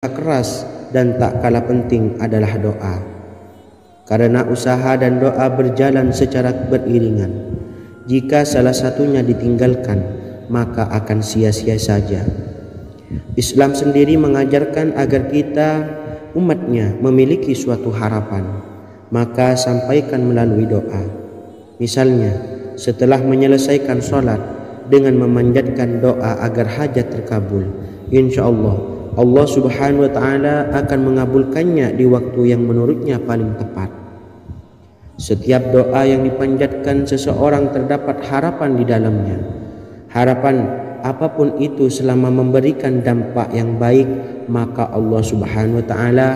keras dan tak kalah penting adalah doa. Karena usaha dan doa berjalan secara beriringan. Jika salah satunya ditinggalkan, maka akan sia-sia saja. Islam sendiri mengajarkan agar kita umatnya memiliki suatu harapan, maka sampaikan melalui doa. Misalnya, setelah menyelesaikan sholat dengan memanjatkan doa agar hajat terkabul, insya Allah Subhanahu wa Ta'ala akan mengabulkannya di waktu yang menurutnya paling tepat. Setiap doa yang dipanjatkan seseorang terdapat harapan di dalamnya. Harapan apapun itu selama memberikan dampak yang baik, maka Allah Subhanahu wa Ta'ala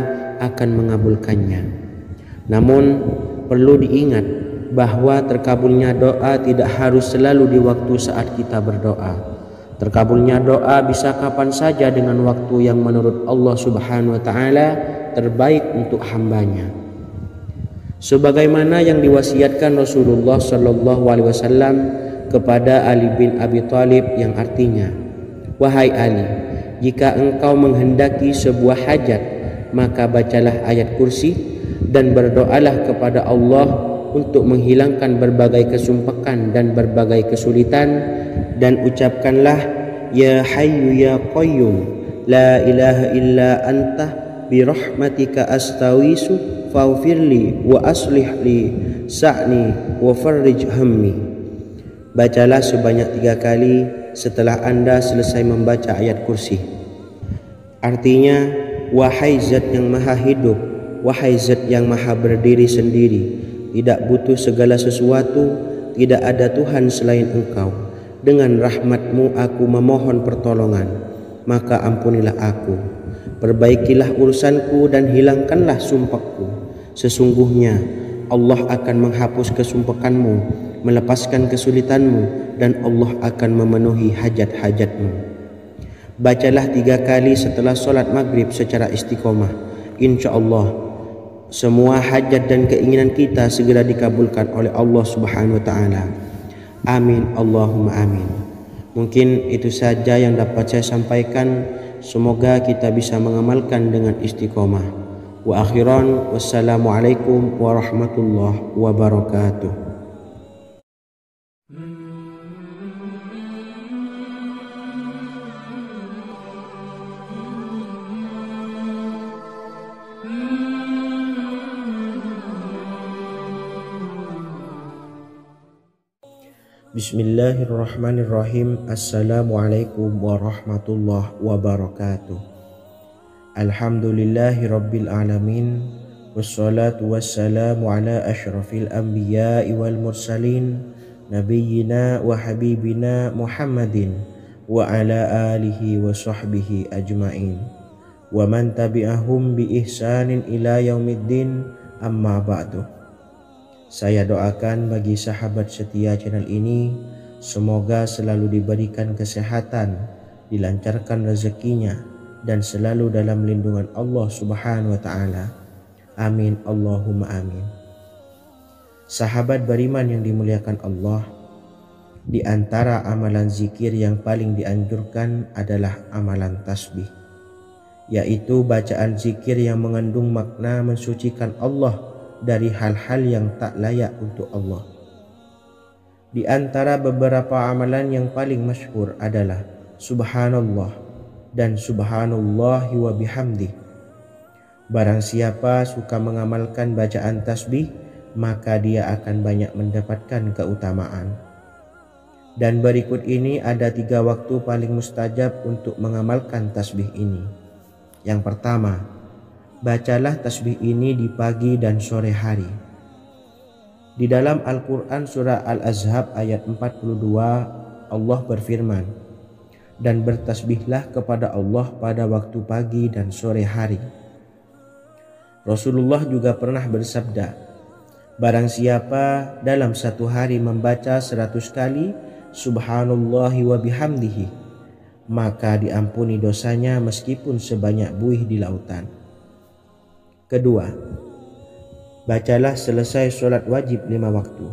akan mengabulkannya. Namun perlu diingat bahwa terkabulnya doa tidak harus selalu di waktu saat kita berdoa. Terkabulnya doa bisa kapan saja dengan waktu yang menurut Allah Subhanahu wa Ta'ala terbaik untuk hambanya. Sebagaimana yang diwasiatkan Rasulullah Sallallahu Alaihi Wasallam kepada Ali bin Abi Thalib, yang artinya, "Wahai Ali, jika engkau menghendaki sebuah hajat, maka bacalah ayat kursi dan berdoalah kepada Allah untuk menghilangkan berbagai kesumpekan dan berbagai kesulitan, dan ucapkanlah, Ya Hayyu Ya Qayyum, La ilaha illa anta birahmatika astawisu faghfirli wa aslih li sa'ni wa farrij hammi." Bacalah sebanyak 3 kali setelah Anda selesai membaca ayat kursi. Artinya, wahai zat yang maha hidup, wahai zat yang maha berdiri sendiri, tidak butuh segala sesuatu, tidak ada Tuhan selain Engkau. Dengan rahmat-Mu aku memohon pertolongan, maka ampunilah aku. Perbaikilah urusanku dan hilangkanlah sumpahku. Sesungguhnya Allah akan menghapus kesumpekanmu, melepaskan kesulitanmu, dan Allah akan memenuhi hajat-hajatmu. Bacalah 3 kali setelah sholat maghrib secara istiqomah. Insya Allah semua hajat dan keinginan kita segera dikabulkan oleh Allah Subhanahu wa Ta'ala. Amin Allahumma amin. Mungkin itu saja yang dapat saya sampaikan. Semoga kita bisa mengamalkan dengan istiqomah. Wa akhiran, wassalamualaikum warahmatullahi wabarakatuh. Bismillahirrahmanirrahim. Assalamualaikum warahmatullahi wabarakatuh. Alhamdulillahi rabbil alamin. Wassalatu wassalamu ala ashrafil anbiya'i wal mursalin, nabiyyina wa habibina Muhammadin wa ala alihi wa sahbihi ajma'in, wa man tabi'ahum bi ihsanin ila yaumiddin, amma ba'du. Saya doakan bagi sahabat setia channel ini, semoga selalu diberikan kesehatan, dilancarkan rezekinya, dan selalu dalam lindungan Allah Subhanahu wa Ta'ala. Amin Allahumma amin. Sahabat beriman yang dimuliakan Allah, di antara amalan zikir yang paling dianjurkan adalah amalan tasbih, yaitu bacaan zikir yang mengandung makna mensucikan Allah dari hal-hal yang tak layak untuk Allah. Di antara beberapa amalan yang paling masyhur adalah Subhanallah dan Subhanallahi wa bihamdih. Barang siapa suka mengamalkan bacaan tasbih, maka dia akan banyak mendapatkan keutamaan. Dan berikut ini ada 3 waktu paling mustajab untuk mengamalkan tasbih ini. Yang pertama, bacalah tasbih ini di pagi dan sore hari. Di dalam Al-Quran surah Al-Ahzab ayat 42, Allah berfirman, "Dan bertasbihlah kepada Allah pada waktu pagi dan sore hari." Rasulullah juga pernah bersabda, "Barang siapa dalam satu hari membaca 100 kali Subhanallahi wa bihamdihi, maka diampuni dosanya meskipun sebanyak buih di lautan." Kedua, bacalah selesai sholat wajib 5 waktu.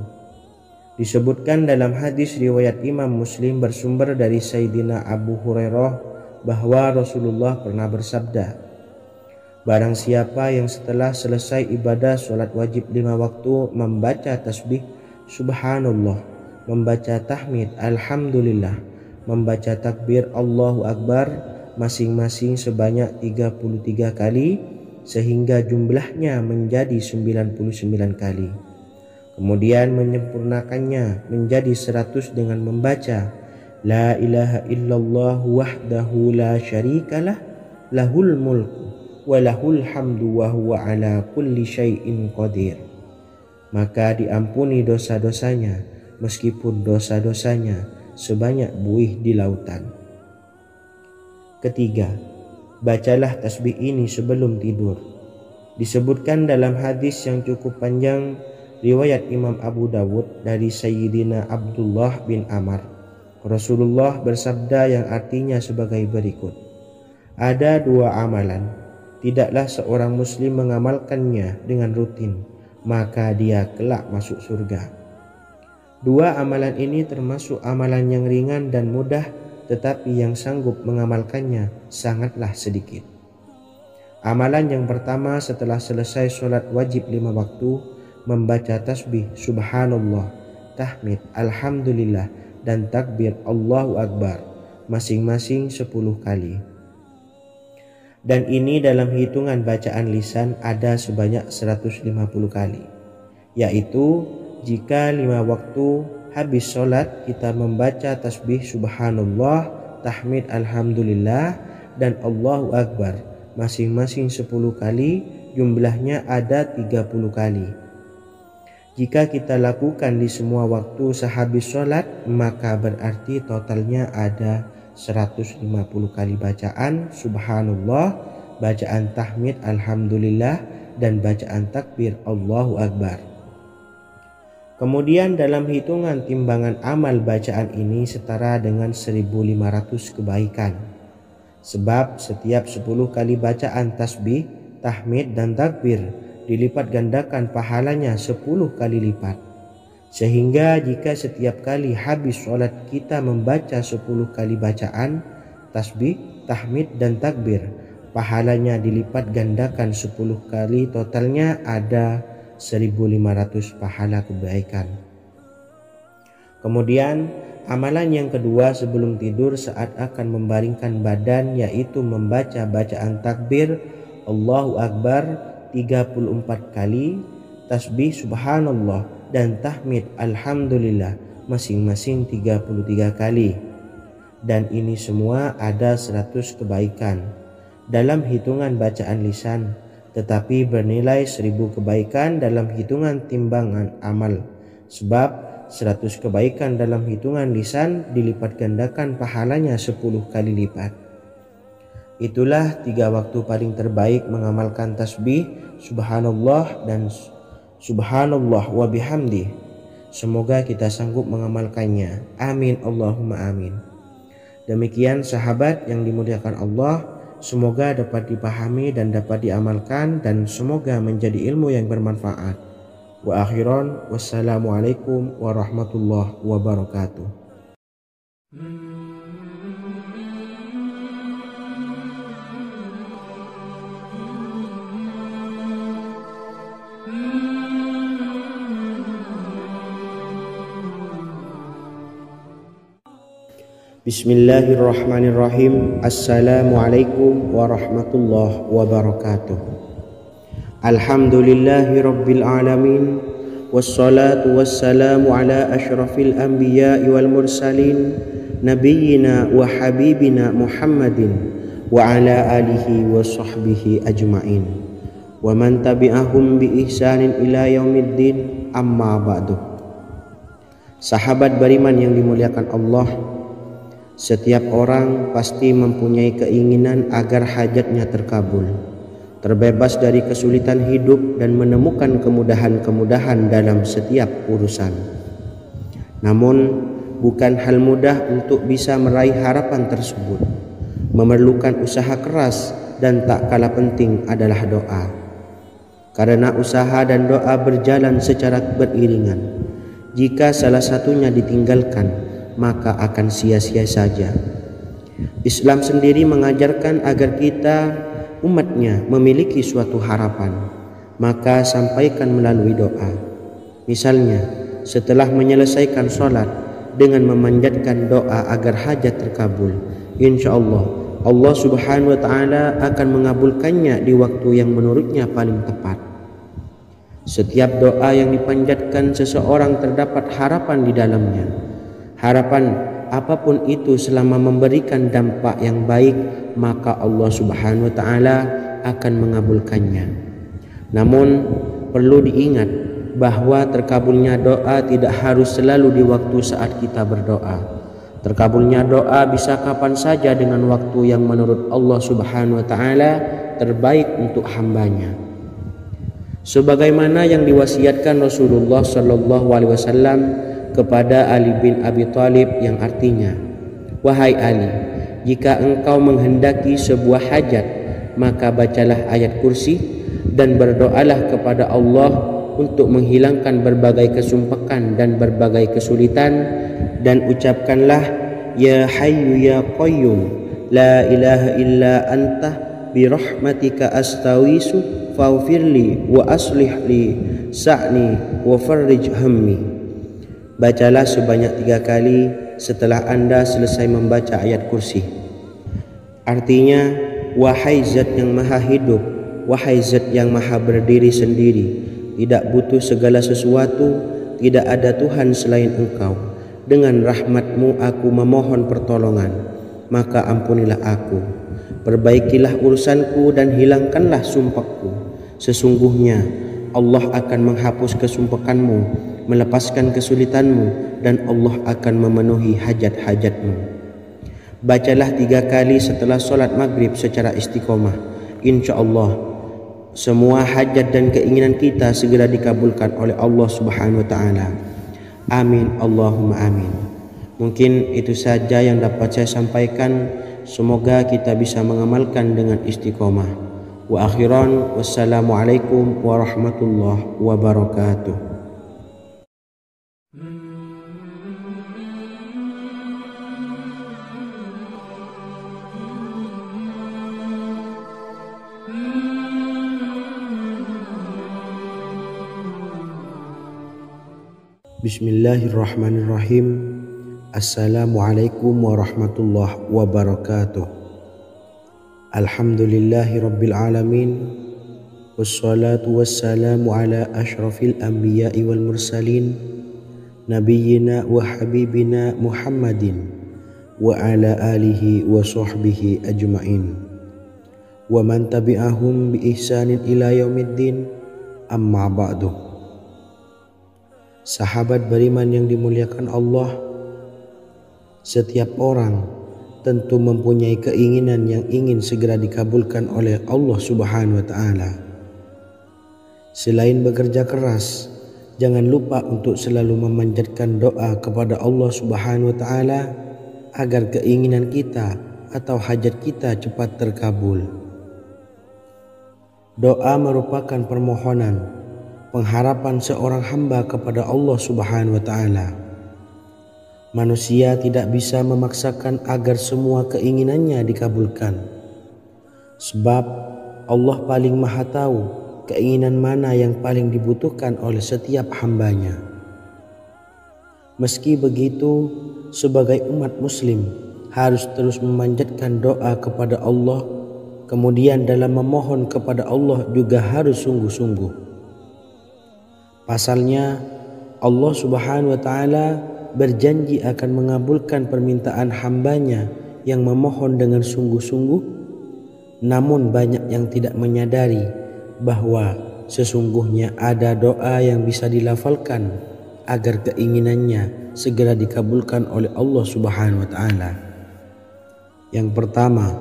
Disebutkan dalam hadis riwayat Imam Muslim bersumber dari Sayyidina Abu Hurairah bahwa Rasulullah pernah bersabda, Barang siapa yang setelah selesai ibadah sholat wajib 5 waktu membaca tasbih subhanallah, membaca tahmid alhamdulillah, membaca takbir Allahu Akbar masing-masing sebanyak 33 kali sehingga jumlahnya menjadi 99 kali. Kemudian menyempurnakannya menjadi 100 dengan membaca La ilaha illallah wahdahu la syarikalah lahul mulku walahul hamdu wa huwa ala kulli syai'in qadir. Maka diampuni dosa-dosanya meskipun dosa-dosanya sebanyak buih di lautan. Ketiga, bacalah tasbih ini sebelum tidur. Disebutkan dalam hadis yang cukup panjang riwayat Imam Abu Dawud dari Sayyidina Abdullah bin Amr, Rasulullah bersabda yang artinya sebagai berikut: ada 2 amalan, tidaklah seorang muslim mengamalkannya dengan rutin, maka dia kelak masuk surga. 2 amalan ini termasuk amalan yang ringan dan mudah, tetapi yang sanggup mengamalkannya sangatlah sedikit. Amalan yang pertama setelah selesai sholat wajib 5 waktu, membaca tasbih subhanallah, tahmid alhamdulillah, dan takbir Allahu Akbar masing-masing 10 kali. Dan ini dalam hitungan bacaan lisan ada sebanyak 150 kali, yaitu jika 5 waktu habis sholat kita membaca tasbih subhanallah, tahmid alhamdulillah, dan Allahu Akbar masing-masing 10 kali, jumlahnya ada 30 kali. Jika kita lakukan di semua waktu sehabis sholat, maka berarti totalnya ada 150 kali bacaan subhanallah, bacaan tahmid alhamdulillah, dan bacaan takbir Allahu Akbar. Kemudian dalam hitungan timbangan amal bacaan ini setara dengan 1500 kebaikan. Sebab setiap 10 kali bacaan tasbih, tahmid, dan takbir dilipat gandakan pahalanya 10 kali lipat. Sehingga jika setiap kali habis sholat kita membaca 10 kali bacaan tasbih, tahmid, dan takbir, pahalanya dilipat gandakan 10 kali, totalnya ada 1500 pahala kebaikan. Kemudian amalan yang kedua sebelum tidur saat akan membaringkan badan, yaitu membaca bacaan takbir Allahu Akbar 34 kali, tasbih subhanallah, dan tahmid alhamdulillah masing-masing 33 kali. Dan ini semua ada 100 kebaikan dalam hitungan bacaan lisan, tetapi bernilai 1000 kebaikan dalam hitungan timbangan amal. Sebab 100 kebaikan dalam hitungan lisan dilipat gandakan pahalanya 10 kali lipat. Itulah 3 waktu paling terbaik mengamalkan tasbih subhanallah dan subhanallah wa bihamdih. Semoga kita sanggup mengamalkannya. Amin Allahumma amin. Demikian sahabat yang dimuliakan Allah, semoga dapat dipahami dan dapat diamalkan, dan semoga menjadi ilmu yang bermanfaat. Wa akhiran, wassalamualaikum warahmatullahi wabarakatuh. Bismillahirrahmanirrahim. Assalamualaikum warahmatullahi wabarakatuh. Alhamdulillahi rabbil alamin, wassalatu wassalamu ala ashrafil anbiya'i wal mursalin, nabiyyina wa habibina Muhammadin wa ala alihi wa sahbihi ajma'in, wa man tabi'ahum bi ihsanin ila yaumiddin, amma ba'du. Sahabat beriman yang dimuliakan Allah, setiap orang pasti mempunyai keinginan agar hajatnya terkabul, terbebas dari kesulitan hidup, dan menemukan kemudahan-kemudahan dalam setiap urusan. Namun, bukan hal mudah untuk bisa meraih harapan tersebut. Memerlukan usaha keras, dan tak kalah penting adalah doa. Karena usaha dan doa berjalan secara beriringan. Jika salah satunya ditinggalkan, maka akan sia-sia saja. Islam sendiri mengajarkan agar kita umatnya memiliki suatu harapan, maka sampaikan melalui doa. Misalnya, setelah menyelesaikan sholat dengan memanjatkan doa agar hajat terkabul, insya Allah Allah Subhanahu wa Ta'ala akan mengabulkannya di waktu yang menurutnya paling tepat. Setiap doa yang dipanjatkan seseorang terdapat harapan di dalamnya. Harapan apapun itu selama memberikan dampak yang baik, maka Allah Subhanahu wa Ta'ala akan mengabulkannya. Namun perlu diingat bahwa terkabulnya doa tidak harus selalu di waktu saat kita berdoa. Terkabulnya doa bisa kapan saja dengan waktu yang menurut Allah Subhanahu wa Ta'ala terbaik untuk hambanya. Sebagaimana yang diwasiatkan Rasulullah Sallallahu Alaihi Wasallam kepada Ali bin Abi Thalib, yang artinya, wahai Ali, jika engkau menghendaki sebuah hajat, maka bacalah ayat kursi dan berdoalah kepada Allah untuk menghilangkan berbagai kesumpakan dan berbagai kesulitan, dan ucapkanlah, ya hayyu ya qayyum la ilaha illa anta birahmatika astawisu faghfirli wa aslih li sa'ni wa farrij hammi. Bacalah sebanyak 3 kali setelah Anda selesai membaca ayat kursi. Artinya, wahai zat yang maha hidup, wahai zat yang maha berdiri sendiri, tidak butuh segala sesuatu, tidak ada Tuhan selain Engkau. Dengan rahmat-Mu aku memohon pertolongan, maka ampunilah aku. Perbaikilah urusanku dan hilangkanlah sumpahku. Sesungguhnya Allah akan menghapus kesumpakanmu, melepaskan kesulitanmu, dan Allah akan memenuhi hajat-hajatmu. Bacalah 3 kali setelah sholat maghrib secara istiqomah. Insya Allah semua hajat dan keinginan kita segera dikabulkan oleh Allah Subhanahu wa Ta'ala. Amin Allahumma amin. Mungkin itu saja yang dapat saya sampaikan. Semoga kita bisa mengamalkan dengan istiqomah. Wa akhiran, wassalamualaikum warahmatullahi wabarakatuh. Bismillahirrahmanirrahim. Assalamualaikum warahmatullahi wabarakatuh. Alhamdulillahi rabbil alamin. Wassalatu wassalamu ala ashrafil anbiya'i wal mursalin, nabiyyina wa habibina Muhammadin wa ala alihi wa sahbihi ajma'in wa man tabi'ahum bi ihsanin ila yaumiddin, amma ba'du. Sahabat beriman yang dimuliakan Allah, setiap orang tentu mempunyai keinginan yang ingin segera dikabulkan oleh Allah Subhanahu wa Ta'ala. Selain bekerja keras, jangan lupa untuk selalu memanjatkan doa kepada Allah Subhanahu wa Ta'ala agar keinginan kita atau hajat kita cepat terkabul. Doa merupakan permohonan, pengharapan seorang hamba kepada Allah Subhanahu wa Ta'ala. Manusia tidak bisa memaksakan agar semua keinginannya dikabulkan, sebab Allah paling maha tahu keinginan mana yang paling dibutuhkan oleh setiap hambanya. Meski begitu, sebagai umat muslim harus terus memanjatkan doa kepada Allah, kemudian dalam memohon kepada Allah juga harus sungguh-sungguh. Pasalnya, Allah Subhanahu wa Ta'ala berjanji akan mengabulkan permintaan hambanya yang memohon dengan sungguh-sungguh. Namun banyak yang tidak menyadari bahwa sesungguhnya ada doa yang bisa dilafalkan agar keinginannya segera dikabulkan oleh Allah Subhanahu wa Ta'ala. Yang pertama,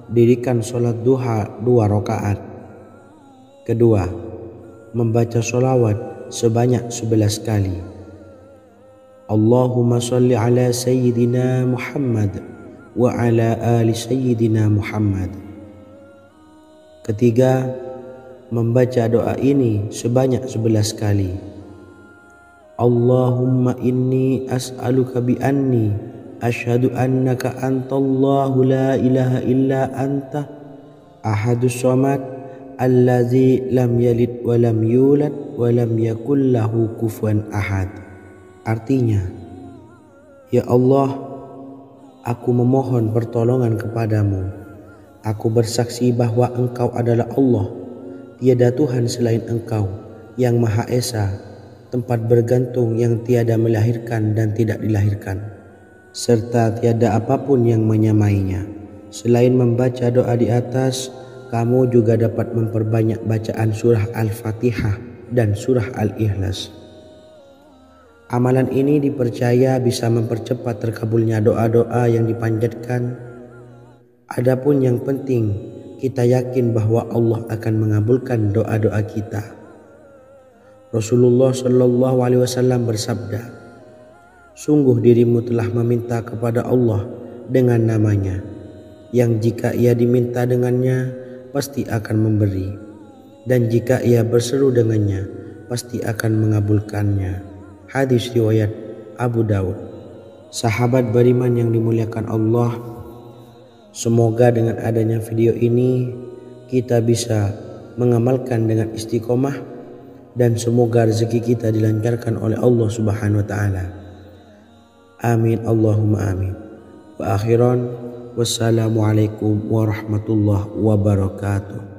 dirikan sholat duha 2 rakaat. Kedua, membaca sholawat sebanyak 11 kali. Allahumma salli ala Sayyidina Muhammad wa ala ali Sayyidina Muhammad. Ketiga, membaca doa ini sebanyak 11 kali. Allahumma inni as'aluka bi anni asyhadu annaka antallahu la ilaha illa anta Ahadus Samad, Allazi lam yalid wa lam yulad wa lam yakul lahu kufuwan ahad. Artinya, ya Allah, aku memohon pertolongan kepadamu. Aku bersaksi bahwa Engkau adalah Allah, tiada Tuhan selain Engkau, yang Maha Esa, tempat bergantung yang tiada melahirkan dan tidak dilahirkan, serta tiada apapun yang menyamainya. Selain membaca doa di atas, kamu juga dapat memperbanyak bacaan surah Al-Fatihah dan surah Al-Ikhlas. Amalan ini dipercaya bisa mempercepat terkabulnya doa-doa yang dipanjatkan. Adapun yang penting, kita yakin bahwa Allah akan mengabulkan doa-doa kita. Rasulullah Shallallahu Alaihi Wasallam bersabda, sungguh dirimu telah meminta kepada Allah dengan namanya, yang jika ia diminta dengannya pasti akan memberi, dan jika ia berseru dengannya pasti akan mengabulkannya. Hadis riwayat Abu Daud. Sahabat beriman yang dimuliakan Allah, semoga dengan adanya video ini kita bisa mengamalkan dengan istiqomah, dan semoga rezeki kita dilancarkan oleh Allah Subhanahu wa taala. Amin Allahumma amin. Wa akhiran, wassalamualaikum warahmatullahi wabarakatuh.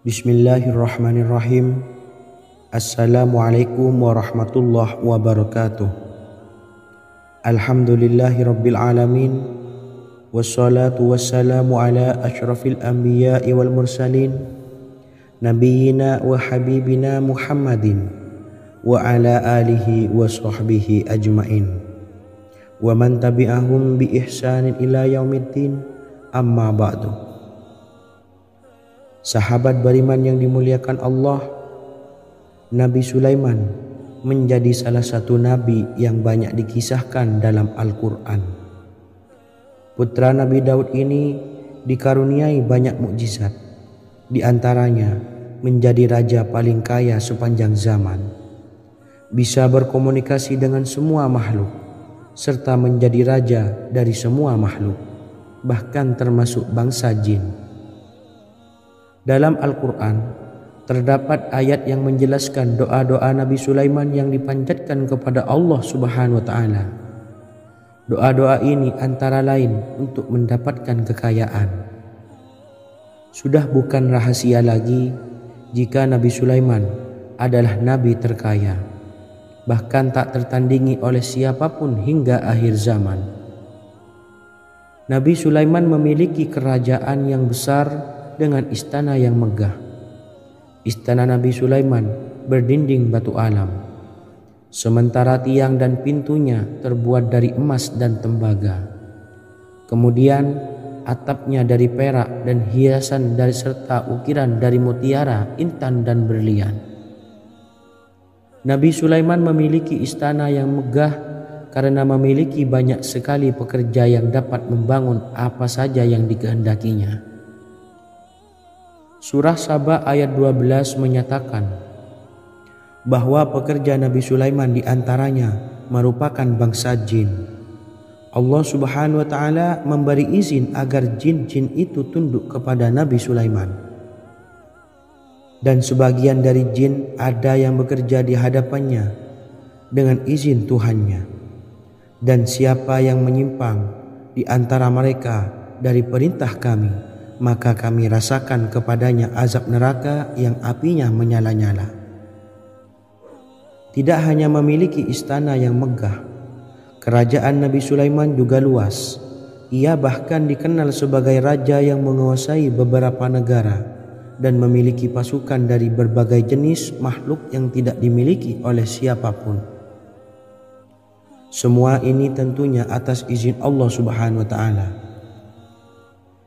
Bismillahirrahmanirrahim. Assalamualaikum warahmatullahi wabarakatuh. Alhamdulillahi rabbil alamin, wassalatu wassalamu ala ashrafil anbiya'i wal mursalin, nabiyyina wa habibina Muhammadin wa ala alihi wa sahbihi ajmain, wa man tabi'ahum bi ihsanin ila yaumiddin, amma ba'du. Sahabat beriman yang dimuliakan Allah, Nabi Sulaiman menjadi salah satu nabi yang banyak dikisahkan dalam Al-Quran. Putra Nabi Daud ini dikaruniai banyak mukjizat, di antaranya menjadi raja paling kaya sepanjang zaman, bisa berkomunikasi dengan semua makhluk, serta menjadi raja dari semua makhluk, bahkan termasuk bangsa jin. Dalam Al-Quran terdapat ayat yang menjelaskan doa-doa Nabi Sulaiman yang dipanjatkan kepada Allah Subhanahu wa taala. Doa-doa ini antara lain untuk mendapatkan kekayaan. Sudah bukan rahasia lagi jika Nabi Sulaiman adalah nabi terkaya, bahkan tak tertandingi oleh siapapun hingga akhir zaman. Nabi Sulaiman memiliki kerajaan yang besar dengan istana yang megah. Istana Nabi Sulaiman berdinding batu alam, sementara tiang dan pintunya terbuat dari emas dan tembaga. Kemudian atapnya dari perak dan hiasan dari serta ukiran dari mutiara, intan dan berlian. Nabi Sulaiman memiliki istana yang megah karena memiliki banyak sekali pekerja yang dapat membangun apa saja yang dikehendakinya. Surah Saba ayat 12 menyatakan bahwa pekerja Nabi Sulaiman diantaranya merupakan bangsa jin. Allah Subhanahu wa taala memberi izin agar jin-jin itu tunduk kepada Nabi Sulaiman. Dan sebagian dari jin ada yang bekerja di hadapannya dengan izin Tuhannya. Dan siapa yang menyimpang di antara mereka dari perintah kami, maka kami rasakan kepadanya azab neraka yang apinya menyala-nyala. Tidak hanya memiliki istana yang megah, kerajaan Nabi Sulaiman juga luas. Ia bahkan dikenal sebagai raja yang menguasai beberapa negara dan memiliki pasukan dari berbagai jenis makhluk yang tidak dimiliki oleh siapapun. Semua ini tentunya atas izin Allah Subhanahu wa taala.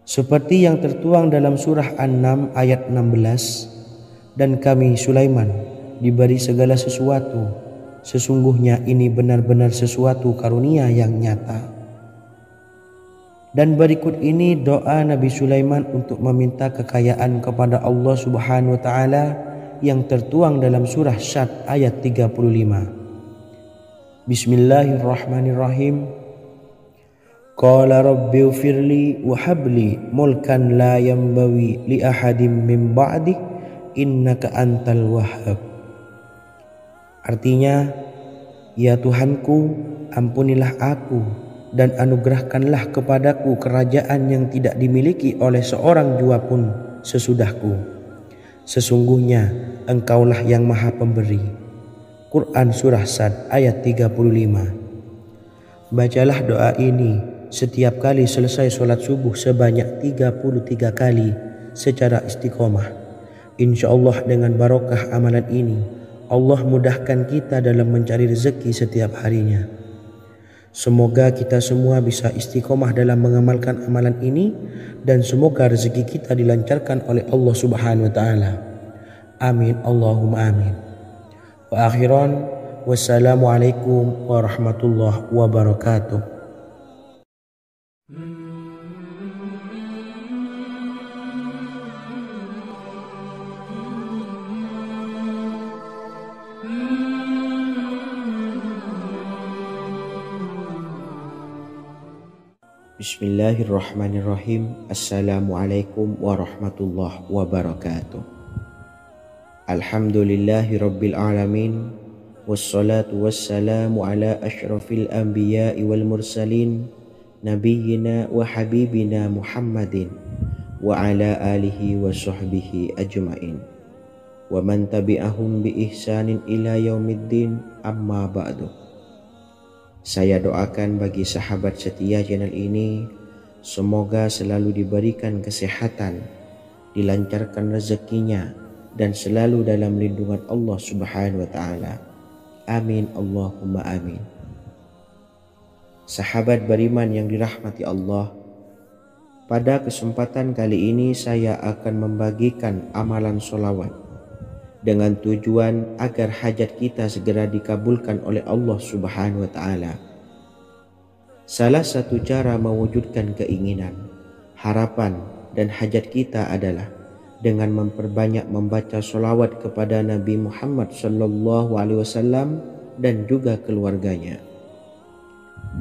Seperti yang tertuang dalam surah An-Naml ayat 16, dan kami Sulaiman diberi segala sesuatu, sesungguhnya ini benar-benar sesuatu karunia yang nyata. Dan berikut ini doa Nabi Sulaiman untuk meminta kekayaan kepada Allah Subhanahu wa taala yang tertuang dalam surah Syad ayat 35. Bismillahirrahmanirrahim. Qala rabbi ighfirli wa habli mulkan la yanbawi li ahadin min ba'di innaka antal wahhab. Artinya, ya Tuhanku, ampunilah aku dan anugerahkanlah kepadaku kerajaan yang tidak dimiliki oleh seorang jua pun sesudahku. Sesungguhnya Engkaulah yang Maha Pemberi. Quran Surah Sad ayat 35. Bacalah doa ini setiap kali selesai sholat subuh sebanyak 33 kali secara istiqomah. Insya Allah dengan barokah amalan ini, Allah mudahkan kita dalam mencari rezeki setiap harinya. Semoga kita semua bisa istiqomah dalam mengamalkan amalan ini dan semoga rezeki kita dilancarkan oleh Allah Subhanahu wa taala. Amin Allahumma amin. Wa akhiran wassalamualaikum warahmatullahi wabarakatuh. Bismillahirrahmanirrahim. Assalamualaikum warahmatullahi wabarakatuh. Alhamdulillahi rabbil alamin. Wassalatu wassalamu ala ashrafil anbiya'i wal mursalin nabiyyina wa habibina Muhammadin wa ala alihi wa sahbihi ajma'in wa man tabi'ahum bi ihsanin ila yaumiddin, amma ba'du. Saya doakan bagi sahabat setia channel ini, semoga selalu diberikan kesehatan, dilancarkan rezekinya, dan selalu dalam lindungan Allah Subhanahu wa taala. Amin Allahumma amin. Sahabat beriman yang dirahmati Allah, pada kesempatan kali ini saya akan membagikan amalan sholawat dengan tujuan agar hajat kita segera dikabulkan oleh Allah Subhanahu wa taala. Salah satu cara mewujudkan keinginan, harapan, dan hajat kita adalah dengan memperbanyak membaca sholawat kepada Nabi Muhammad SAW dan juga keluarganya.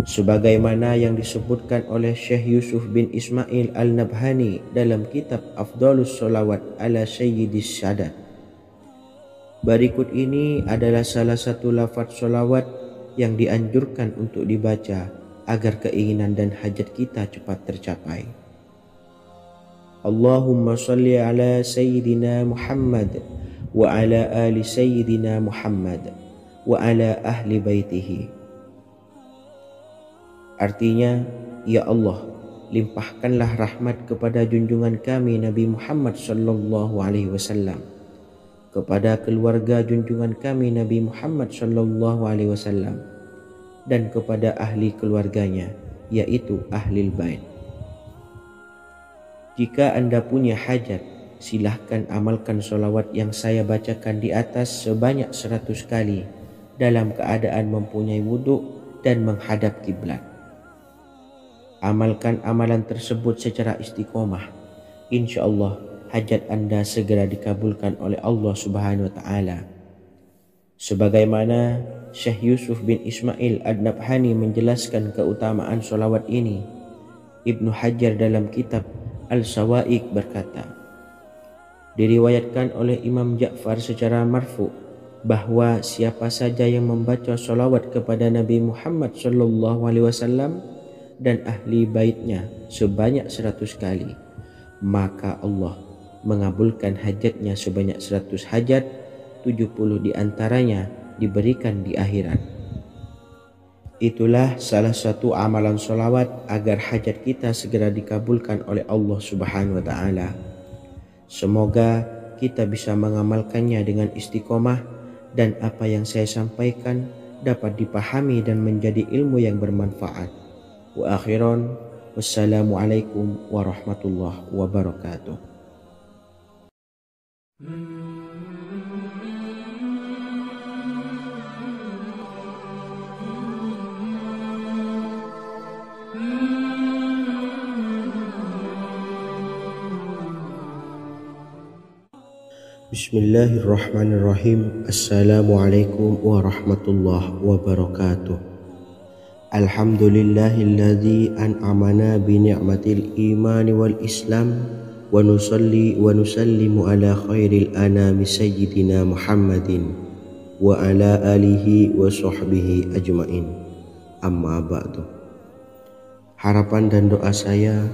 Sebagaimana yang disebutkan oleh Syekh Yusuf bin Ismail Al-Nabhani dalam kitab Afdhalus Sholawat ala Sayyidis Sadat. Berikut ini adalah salah satu lafaz sholawat yang dianjurkan untuk dibaca agar keinginan dan hajat kita cepat tercapai. Allahumma salli ala Sayyidina Muhammad wa ala ali Sayyidina Muhammad wa ala ahli baitihi. Artinya, ya Allah, limpahkanlah rahmat kepada junjungan kami Nabi Muhammad sallallahu alaihi wasallam, kepada keluarga junjungan kami Nabi Muhammad sallallahu alaihi wasallam, dan kepada ahli keluarganya, yaitu ahlil bait. Jika Anda punya hajat, silahkan amalkan sholawat yang saya bacakan di atas sebanyak 100 kali dalam keadaan mempunyai wudhu dan menghadap kiblat. Amalkan amalan tersebut secara istiqomah. Insya Allah hajat Anda segera dikabulkan oleh Allah Subhanahu wa taala. Sebagaimana Syekh Yusuf bin Ismail Ad-Nabhani menjelaskan keutamaan sholawat ini, Ibnu Hajar dalam kitab Al-Sawa'iq berkata, diriwayatkan oleh Imam Ja'far secara marfu bahwa siapa saja yang membaca sholawat kepada Nabi Muhammad SAW dan ahli baitnya sebanyak 100 kali, maka Allah mengabulkan hajatnya sebanyak 100 hajat, 70 diantaranya diberikan di akhirat. Itulah salah satu amalan sholawat agar hajat kita segera dikabulkan oleh Allah Subhanahu wa taala. Semoga kita bisa mengamalkannya dengan istiqomah dan apa yang saya sampaikan dapat dipahami dan menjadi ilmu yang bermanfaat. Wa akhiran, wassalamualaikum warahmatullahi wabarakatuh. Bismillahirrahmanirrahim. Assalamualaikum warahmatullahi wabarakatuh. Alhamdulillahilladzi an'amana bi ni'matil imani wal islam wa nusalli wa nusallimu ala khairil anami sayyidina Muhammadin wa ala alihi wa sahbihi ajmain. Amma ba'du. Harapan dan doa saya,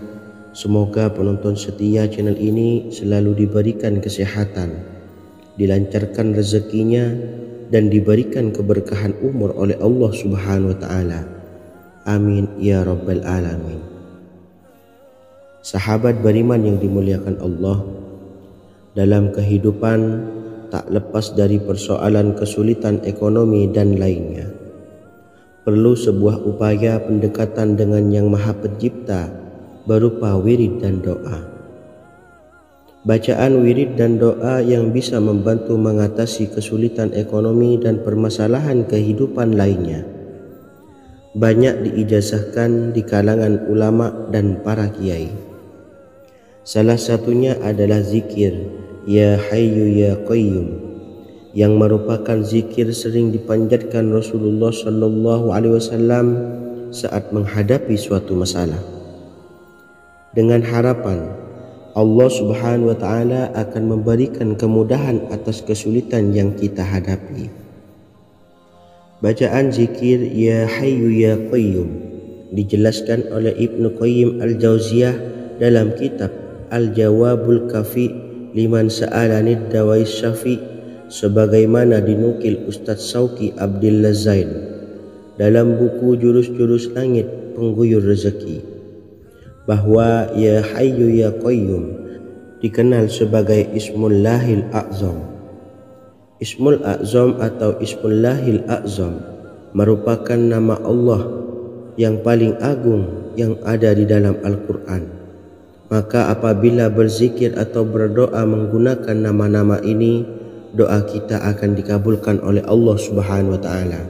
semoga penonton setia channel ini selalu diberikan kesehatan, dilancarkan rezekinya, dan diberikan keberkahan umur oleh Allah Subhanahu wa Ta'ala. Amin ya Rabbal Alamin. Sahabat beriman yang dimuliakan Allah, dalam kehidupan tak lepas dari persoalan kesulitan ekonomi dan lainnya. Perlu sebuah upaya pendekatan dengan Yang Maha Pencipta berupa wirid dan doa. Bacaan wirid dan doa yang bisa membantu mengatasi kesulitan ekonomi dan permasalahan kehidupan lainnya banyak diijazahkan di kalangan ulama dan para kiai. Salah satunya adalah zikir Ya Hayyu Ya Qayyum, yang merupakan zikir sering dipanjatkan Rasulullah SAW saat menghadapi suatu masalah, dengan harapan Allah Subhanahu wa Ta'ala akan memberikan kemudahan atas kesulitan yang kita hadapi. Bacaan zikir Ya Hayyu Ya Qayyum dijelaskan oleh Ibnu Qayyim Al-Jauziyah dalam kitab Al-Jawabul Kafi liman sa'alanid dawais syafi, sebagaimana dinukil Ustadz Sauki Abdillah Zain dalam buku Jurus-Jurus Langit Pengguyur Rezeki, bahwa Ya Hayyu Ya Qayyum dikenal sebagai Ismullahil A'zam. Ismul A'zam atau Ismullahil A'zam merupakan nama Allah yang paling agung yang ada di dalam Al-Quran. Maka apabila berzikir atau berdoa menggunakan nama-nama ini, doa kita akan dikabulkan oleh Allah Subhanahu wa Ta'ala.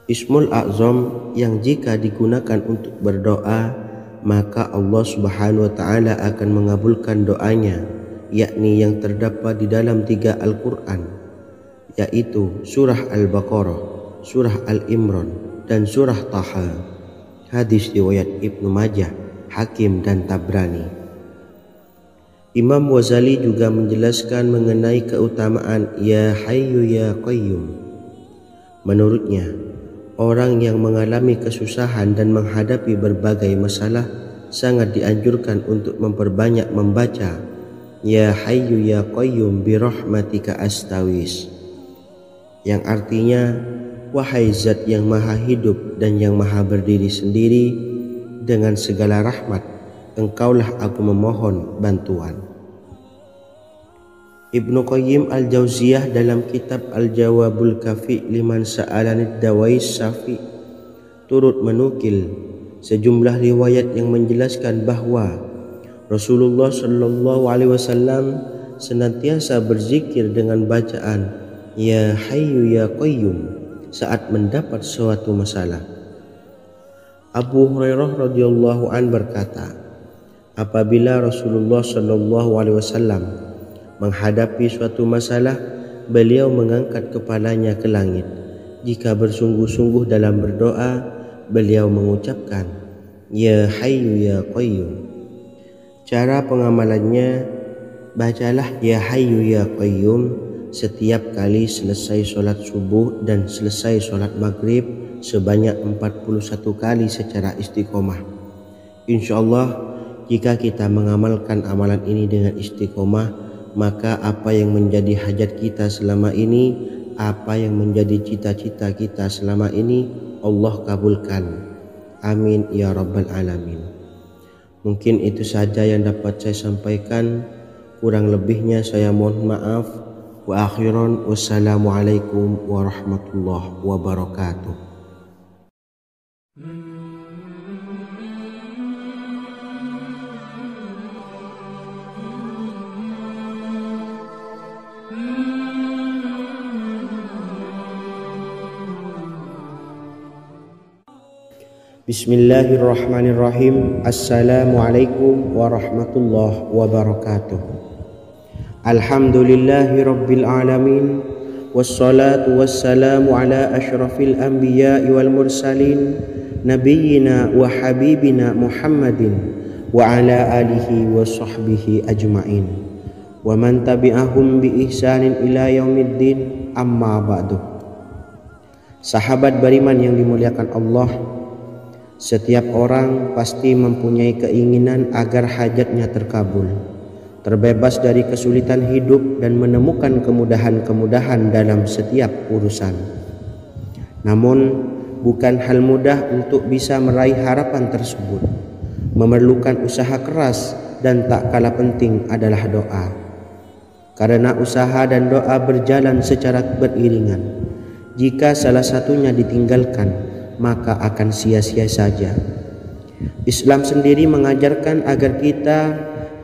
Ismul A'zam yang jika digunakan untuk berdoa, maka Allah Subhanahu wa Ta'ala akan mengabulkan doanya, yakni yang terdapat di dalam 3 Al-Quran, yaitu surah Al-Baqarah, surah Al-Imran, dan surah Taha. Hadis riwayat Ibnu Majah, Hakim, dan Tabrani. Imam Ghazali juga menjelaskan mengenai keutamaan Ya Hayyu Ya Qayyum. Menurutnya, orang yang mengalami kesusahan dan menghadapi berbagai masalah sangat dianjurkan untuk memperbanyak membaca Ya Hayyu Ya Qayyum bi rahmatika astawis, yang artinya, wahai zat yang maha hidup dan yang maha berdiri sendiri, dengan segala rahmat engkaulah aku memohon bantuan. Ibnu Qayyim Al-Jauziyah dalam kitab Al-Jawabul Kafi liman sa'alanid dawais syafi turut menukil sejumlah riwayat yang menjelaskan bahwa Rasulullah SAW senantiasa berzikir dengan bacaan Ya Hayyu Ya Qayyum saat mendapat suatu masalah. Abu Hurairah radhiyallahu an berkata, apabila Rasulullah SAW menghadapi suatu masalah, beliau mengangkat kepalanya ke langit. Jika bersungguh-sungguh dalam berdoa, beliau mengucapkan Ya Hayyu Ya Qayyum. Cara pengamalannya, bacalah Ya Hayyu Ya Qayyum setiap kali selesai sholat subuh dan selesai sholat maghrib sebanyak 41 kali secara istiqomah. Insyaallah, jika kita mengamalkan amalan ini dengan istiqomah, maka apa yang menjadi hajat kita selama ini, apa yang menjadi cita-cita kita selama ini, Allah kabulkan. Amin ya Rabbal Alamin. Mungkin itu saja yang dapat saya sampaikan. Kurang lebihnya saya mohon maaf. Wa akhiran, wassalamualaikum warahmatullahi wabarakatuh. Bismillahirrahmanirrahim. Assalamualaikum warahmatullahi wabarakatuh. Alhamdulillahi Rabbil Alamin. Wassalatu wassalamu ala ashrafil anbiya'i wal mursalin, nabiyyina wa habibina Muhammadin wa ala alihi wa sahbihi ajma'in, wa man tabi'ahum bi ihsanin ila yaumiddin, amma ba'du. Sahabat beriman yang dimuliakan Allah, setiap orang pasti mempunyai keinginan agar hajatnya terkabul, terbebas dari kesulitan hidup dan menemukan kemudahan-kemudahan dalam setiap urusan. Namun, bukan hal mudah untuk bisa meraih harapan tersebut. Memerlukan usaha keras dan tak kalah penting adalah doa. Karena usaha dan doa berjalan secara beriringan. Jika salah satunya ditinggalkan, maka akan sia-sia saja. Islam sendiri mengajarkan agar kita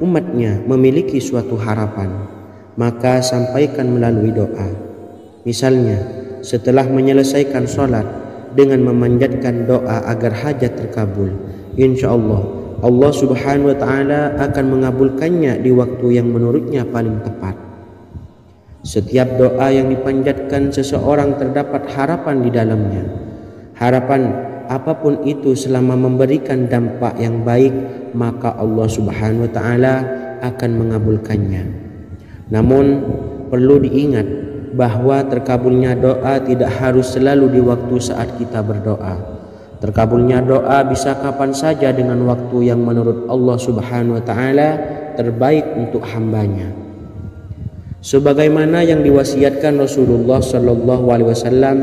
umatnya memiliki suatu harapan, maka sampaikan melalui doa. Misalnya, setelah menyelesaikan sholat dengan memanjatkan doa agar hajat terkabul, insya Allah Subhanahu wa Ta'ala akan mengabulkannya di waktu yang menurutnya paling tepat. Setiap doa yang dipanjatkan seseorang terdapat harapan di dalamnya. Harapan apapun itu selama memberikan dampak yang baik, maka Allah Subhanahu wa Ta'ala akan mengabulkannya. Namun perlu diingat bahwa terkabulnya doa tidak harus selalu di waktu saat kita berdoa. Terkabulnya doa bisa kapan saja dengan waktu yang menurut Allah Subhanahu wa Ta'ala terbaik untuk hambanya. Sebagaimana yang diwasiatkan Rasulullah Sallallahu Alaihi Wasallam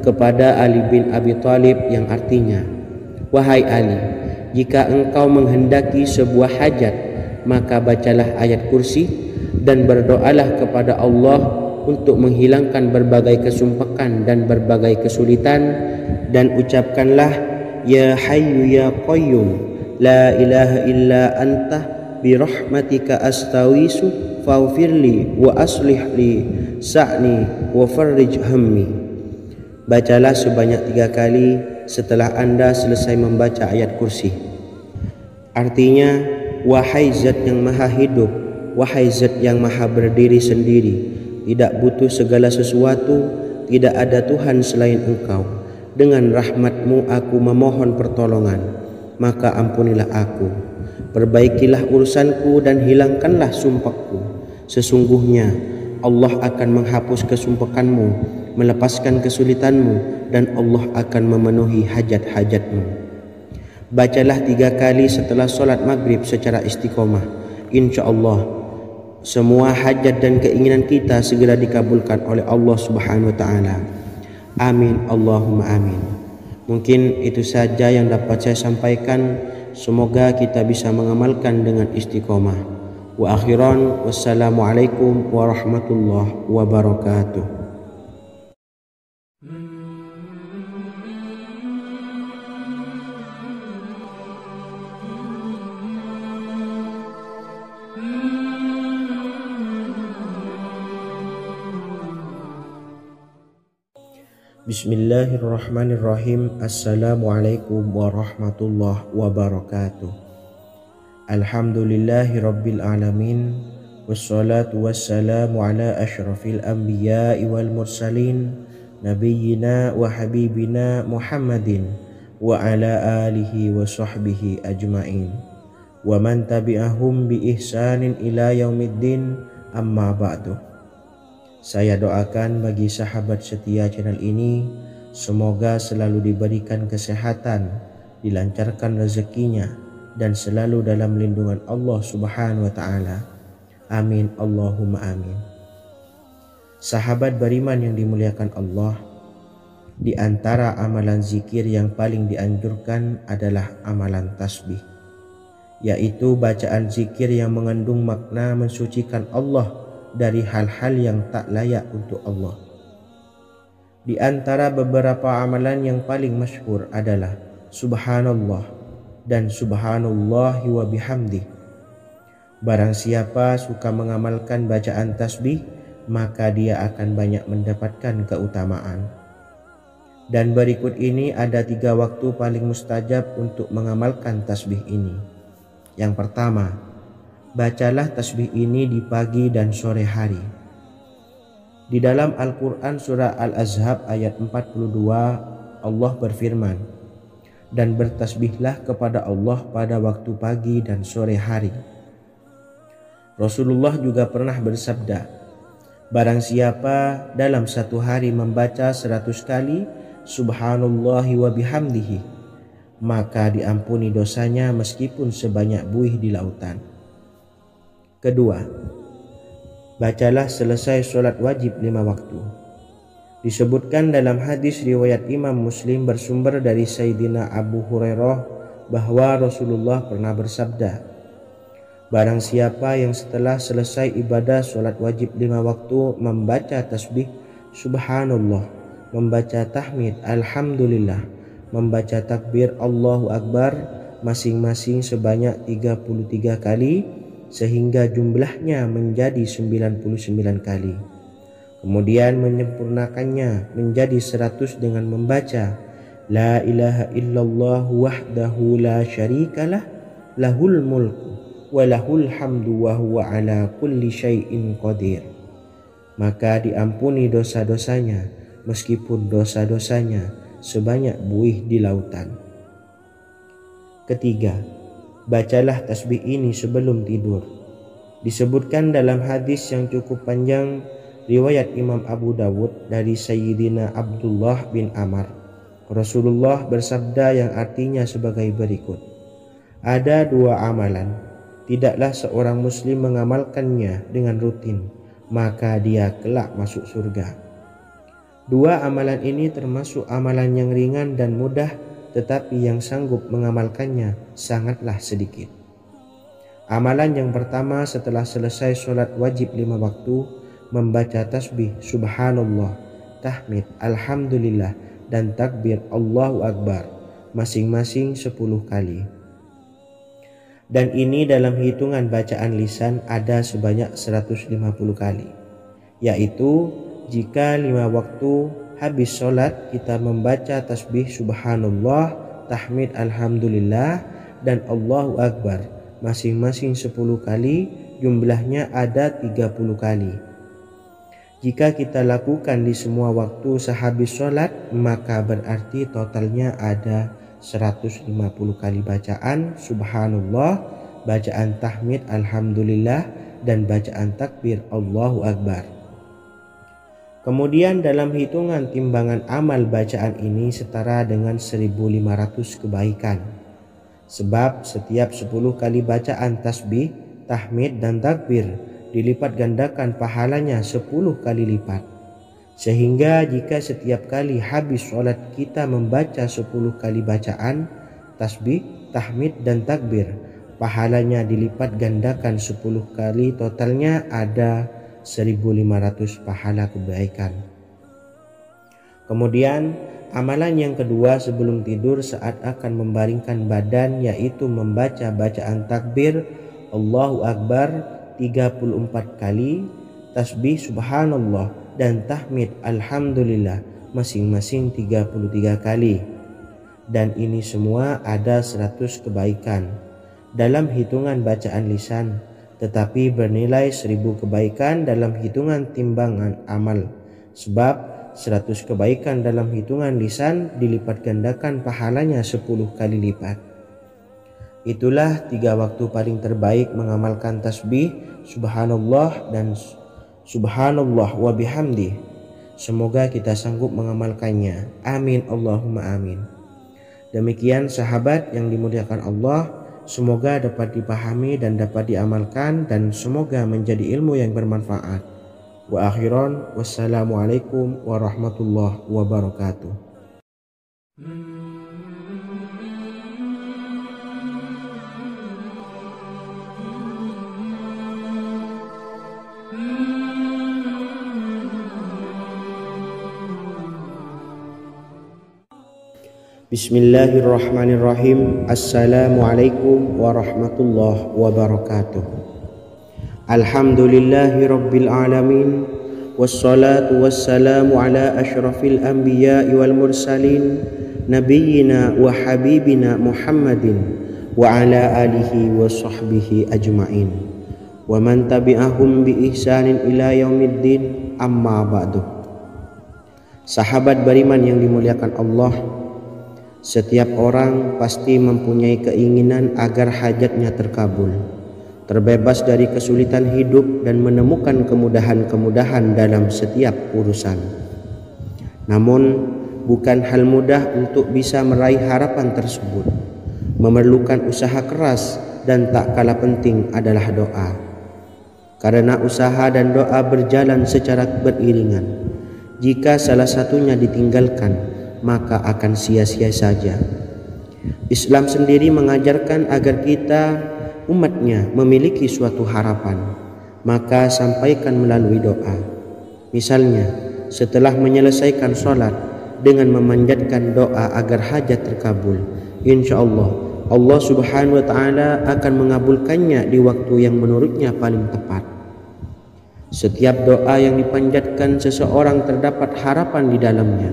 kepada Ali bin Abi Thalib, yang artinya, wahai Ali, jika engkau menghendaki sebuah hajat, maka bacalah ayat kursi dan berdoalah kepada Allah untuk menghilangkan berbagai kesumpakan dan berbagai kesulitan, dan ucapkanlah, ya hayyu ya qayyum la ilaha illa anta birahmatika astawisu faghfirli wa aslih li sa'ni wa farrij hammi. Bacalah sebanyak 3 kali setelah Anda selesai membaca ayat kursi. Artinya, wahai zat yang maha hidup, wahai zat yang maha berdiri sendiri, tidak butuh segala sesuatu, tidak ada Tuhan selain Engkau. Dengan rahmat-Mu aku memohon pertolongan, maka ampunilah aku, perbaikilah urusanku dan hilangkanlah sumpahku. Sesungguhnya Allah akan menghapus kesumpahanmu, melepaskan kesulitanmu, dan Allah akan memenuhi hajat-hajatmu. Bacalah 3 kali setelah sholat maghrib secara istiqomah. Insya Allah semua hajat dan keinginan kita segera dikabulkan oleh Allah Subhanahu wa Ta'ala. Amin Allahumma amin. Mungkin itu saja yang dapat saya sampaikan. Semoga kita bisa mengamalkan dengan istiqomah. Wa akhiran, wassalamualaikum warahmatullahi wabarakatuh. Bismillahirrahmanirrahim. Assalamualaikum warahmatullahi wabarakatuh. Alhamdulillahi Rabbil Alamin. Wassalatu wassalamu ala ashrafil anbiya'i wal mursalin, nabiyyina wa habibina Muhammadin wa ala alihi wa sahbihi ajma'in, wa man tabi'ahum bi ihsanin ila yaumiddin, amma ba'du. Saya doakan bagi sahabat setia channel ini, semoga selalu diberikan kesehatan, dilancarkan rezekinya, dan selalu dalam lindungan Allah Subhanahu wa Ta'ala. Amin Allahumma amin. Sahabat beriman yang dimuliakan Allah, di antara amalan zikir yang paling dianjurkan adalah amalan tasbih, yaitu bacaan zikir yang mengandung makna mensucikan Allah dari hal-hal yang tak layak untuk Allah. Di antara beberapa amalan yang paling masyhur adalah Subhanallah dan Subhanallahi wa bihamdih. Barang siapa suka mengamalkan bacaan tasbih, maka dia akan banyak mendapatkan keutamaan. Dan berikut ini ada 3 waktu paling mustajab untuk mengamalkan tasbih ini. Yang pertama, Bacalah tasbih ini di pagi dan sore hari. Di dalam Al-Quran surah Al-Ahzab ayat 42 Allah berfirman, dan bertasbihlah kepada Allah pada waktu pagi dan sore hari. Rasulullah juga pernah bersabda, barang siapa dalam satu hari membaca 100 kali Subhanallahi wa bihamdihi, maka diampuni dosanya meskipun sebanyak buih di lautan. Kedua, bacalah selesai sholat wajib 5 waktu. Disebutkan dalam hadis riwayat Imam Muslim bersumber dari Sayyidina Abu Hurairah bahwa Rasulullah pernah bersabda, barang siapa yang setelah selesai ibadah sholat wajib 5 waktu membaca tasbih Subhanallah, membaca tahmid Alhamdulillah, membaca takbir Allahu Akbar masing-masing sebanyak 33 kali sehingga jumlahnya menjadi 99 kali. Kemudian menyempurnakannya menjadi 100 dengan membaca La ilaha illallah wahdahu la syarikalah lahul mulku wa lahul hamdu wa huwa ala kulli syai'in qadir. Maka diampuni dosa-dosanya meskipun dosa-dosanya sebanyak buih di lautan. Ketiga, bacalah tasbih ini sebelum tidur. Disebutkan dalam hadis yang cukup panjang riwayat Imam Abu Dawud dari Sayyidina Abdullah bin Amr, Rasulullah bersabda yang artinya sebagai berikut, ada 2 amalan, tidaklah seorang muslim mengamalkannya dengan rutin, maka dia kelak masuk surga. 2 amalan ini termasuk amalan yang ringan dan mudah, tetapi yang sanggup mengamalkannya sangatlah sedikit. Amalan yang pertama setelah selesai sholat wajib 5 waktu, membaca tasbih Subhanallah, tahmid Alhamdulillah, dan takbir Allahu Akbar masing-masing 10 kali. Dan ini dalam hitungan bacaan lisan ada sebanyak 150 kali, yaitu jika 5 waktu habis sholat kita membaca tasbih Subhanallah, tahmid Alhamdulillah, dan Allahu Akbar masing-masing 10 kali, jumlahnya ada 30 kali. Jika kita lakukan di semua waktu sehabis sholat, maka berarti totalnya ada 150 kali bacaan Subhanallah, bacaan tahmid Alhamdulillah, dan bacaan takbir Allahu Akbar. Kemudian dalam hitungan timbangan amal bacaan ini setara dengan 1500 kebaikan. Sebab setiap 10 kali bacaan tasbih, tahmid, dan takbir dilipat gandakan pahalanya 10 kali lipat. Sehingga jika setiap kali habis sholat kita membaca 10 kali bacaan tasbih, tahmid, dan takbir, pahalanya dilipat gandakan 10 kali, totalnya ada 1500 pahala kebaikan. Kemudian amalan yang kedua sebelum tidur saat akan membaringkan badan, yaitu membaca bacaan takbir Allahu Akbar 34 kali, tasbih Subhanallah, dan tahmid Alhamdulillah masing-masing 33 kali. Dan ini semua ada 100 kebaikan dalam hitungan bacaan lisan, tetapi bernilai 1000 kebaikan dalam hitungan timbangan amal. Sebab 100 kebaikan dalam hitungan lisan dilipat gandakan pahalanya 10 kali lipat. Itulah 3 waktu paling terbaik mengamalkan tasbih Subhanallah dan Subhanallah wa bihamdi. Semoga kita sanggup mengamalkannya. Amin Allahumma amin. Demikian sahabat yang dimuliakan Allah, semoga dapat dipahami dan dapat diamalkan, dan semoga menjadi ilmu yang bermanfaat. Wa akhiran, wassalamualaikum warahmatullahi wabarakatuh. Bismillahirrahmanirrahim. Assalamualaikum warahmatullahi wabarakatuh. Alhamdulillahi rabbil alamin, wassalatu wassalamu ala ashrafil anbiya'i wal mursalin, nabiyyina wa habibina Muhammadin wa ala alihi wa sahbihi ajma'in. wa man tabi'ahum bi ihsanin ila yaumiddin, amma ba'du. Sahabat beriman yang dimuliakan Allah, setiap orang pasti mempunyai keinginan agar hajatnya terkabul, terbebas dari kesulitan hidup dan menemukan kemudahan-kemudahan dalam setiap urusan. Namun, bukan hal mudah untuk bisa meraih harapan tersebut. Memerlukan usaha keras dan tak kalah penting adalah doa. Karena usaha dan doa berjalan secara beriringan. Jika salah satunya ditinggalkan, maka akan sia-sia saja. Islam sendiri mengajarkan agar kita umatnya memiliki suatu harapan, maka sampaikan melalui doa. Misalnya, setelah menyelesaikan sholat dengan memanjatkan doa agar hajat terkabul, insya Allah Subhanahu wa Ta'ala akan mengabulkannya di waktu yang menurutnya paling tepat. Setiap doa yang dipanjatkan seseorang terdapat harapan di dalamnya.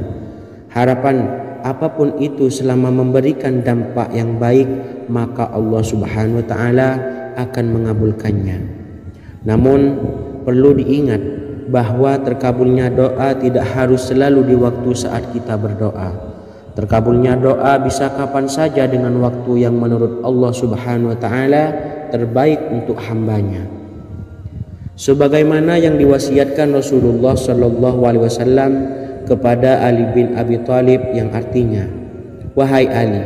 Harapan apapun itu selama memberikan dampak yang baik, maka Allah Subhanahu wa Ta'ala akan mengabulkannya. Namun perlu diingat bahwa terkabulnya doa tidak harus selalu di waktu saat kita berdoa. Terkabulnya doa bisa kapan saja dengan waktu yang menurut Allah Subhanahu wa Ta'ala terbaik untuk hambanya. Sebagaimana yang diwasiatkan Rasulullah Sallallahu Alaihi Wasallam kepada Ali bin Abi Thalib, yang artinya, wahai Ali,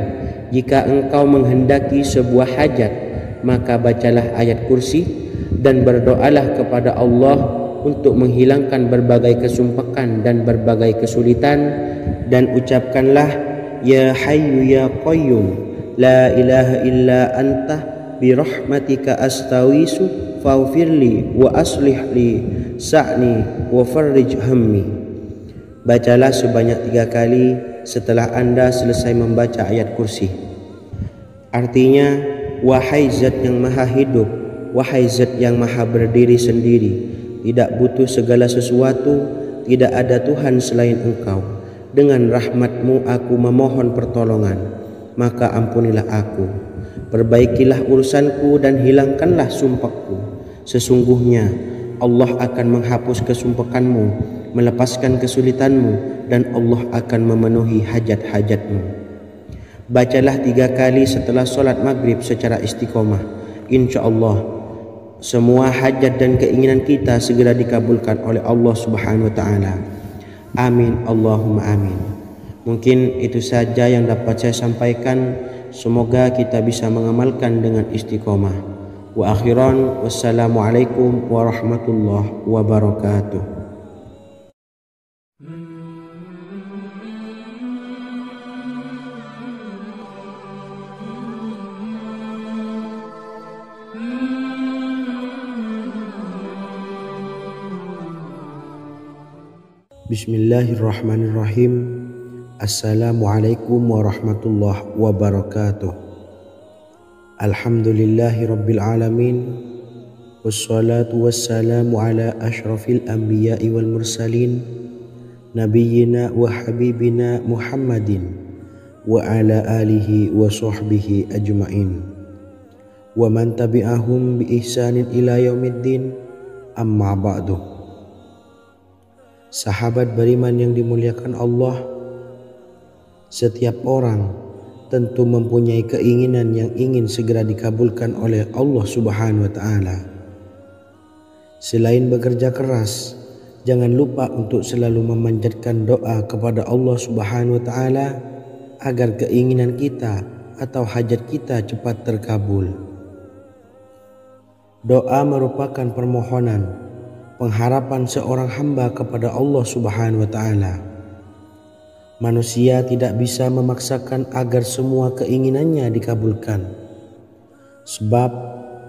jika engkau menghendaki sebuah hajat, maka bacalah ayat kursi dan berdoalah kepada Allah untuk menghilangkan berbagai kesumpakan dan berbagai kesulitan, dan ucapkanlah, ya hayyu ya qayyum la ilaha illa anta birahmatika astawisu faghfirli wa aslih li sa'ni wa farrij hammi. Bacalah sebanyak 3 kali setelah Anda selesai membaca ayat kursi. Artinya, wahai zat yang maha hidup, wahai zat yang maha berdiri sendiri, tidak butuh segala sesuatu, tidak ada Tuhan selain Engkau. Dengan rahmat-Mu aku memohon pertolongan, maka ampunilah aku, perbaikilah urusanku dan hilangkanlah sumpahku. Sesungguhnya Allah akan menghapus kesumpakanmu, melepaskan kesulitanmu, dan Allah akan memenuhi hajat-hajatmu. Bacalah 3 kali setelah sholat maghrib secara istiqomah. Insya Allah semua hajat dan keinginan kita segera dikabulkan oleh Allah Subhanahu wa Ta'ala. Amin Allahumma amin. Mungkin itu saja yang dapat saya sampaikan. Semoga kita bisa mengamalkan dengan istiqomah. Wa akhiran, wassalamualaikum warahmatullahi wabarakatuh. Bismillahirrahmanirrahim. Assalamualaikum warahmatullahi wabarakatuh. Alhamdulillahi rabbil alamin, wassalatu wassalamu ala ashrafil anbiya'i wal mursalin, nabiyyina wa habibina Muhammadin wa ala alihi wa sahbihi ajma'in, wa man tabi'ahum bi ihsanin ila yaumiddin, amma ba'du. Sahabat beriman yang dimuliakan Allah, setiap orang tentu mempunyai keinginan yang ingin segera dikabulkan oleh Allah Subhanahu wa Ta'ala. Selain bekerja keras, jangan lupa untuk selalu memanjatkan doa kepada Allah Subhanahu wa Ta'ala agar keinginan kita atau hajat kita cepat terkabul. Doa merupakan permohonan, pengharapan seorang hamba kepada Allah Subhanahu wa Ta'ala. Manusia tidak bisa memaksakan agar semua keinginannya dikabulkan, sebab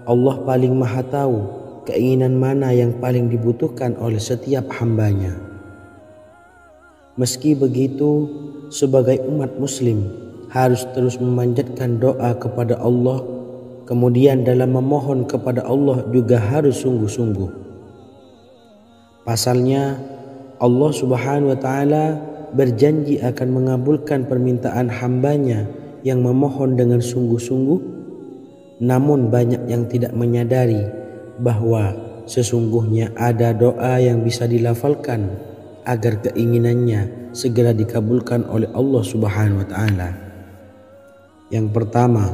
Allah paling maha tahu keinginan mana yang paling dibutuhkan oleh setiap hambanya. Meski begitu, sebagai umat muslim harus terus memanjatkan doa kepada Allah, kemudian dalam memohon kepada Allah juga harus sungguh-sungguh. Pasalnya, Allah Subhanahu wa Ta'ala berjanji akan mengabulkan permintaan hambanya yang memohon dengan sungguh-sungguh. Namun banyak yang tidak menyadari bahwa sesungguhnya ada doa yang bisa dilafalkan agar keinginannya segera dikabulkan oleh Allah Subhanahu wa taala. Yang pertama,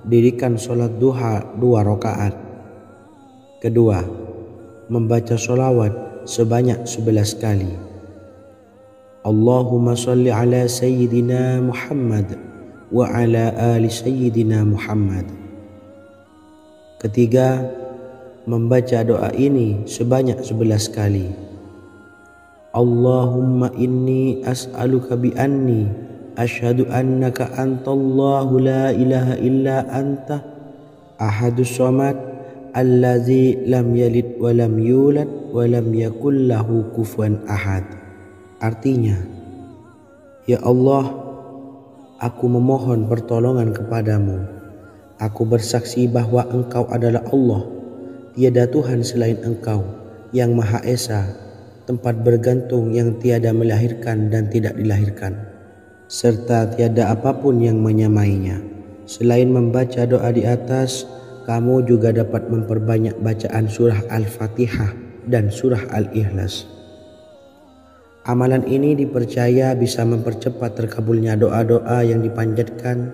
dirikan sholat duha 2 rakaat. Kedua, membaca sholawat sebanyak 11 kali. Allahumma sholli ala sayyidina Muhammad wa ala ali sayyidina Muhammad. Ketiga, membaca doa ini sebanyak 11 kali. Allahumma inni as'aluka bi anni asyhadu annaka antallahu la ilaha illa anta ahadus samad allazi lam yalid wa lam yulad wa lam yakul lahu kufuwan ahad. Artinya, ya Allah, aku memohon pertolongan kepadamu. Aku bersaksi bahwa Engkau adalah Allah, tiada Tuhan selain Engkau, yang Maha Esa, tempat bergantung yang tiada melahirkan dan tidak dilahirkan, serta tiada apapun yang menyamainya. Selain membaca doa di atas, kamu juga dapat memperbanyak bacaan surah Al-Fatihah dan surah Al-Ikhlas. Amalan ini dipercaya bisa mempercepat terkabulnya doa-doa yang dipanjatkan.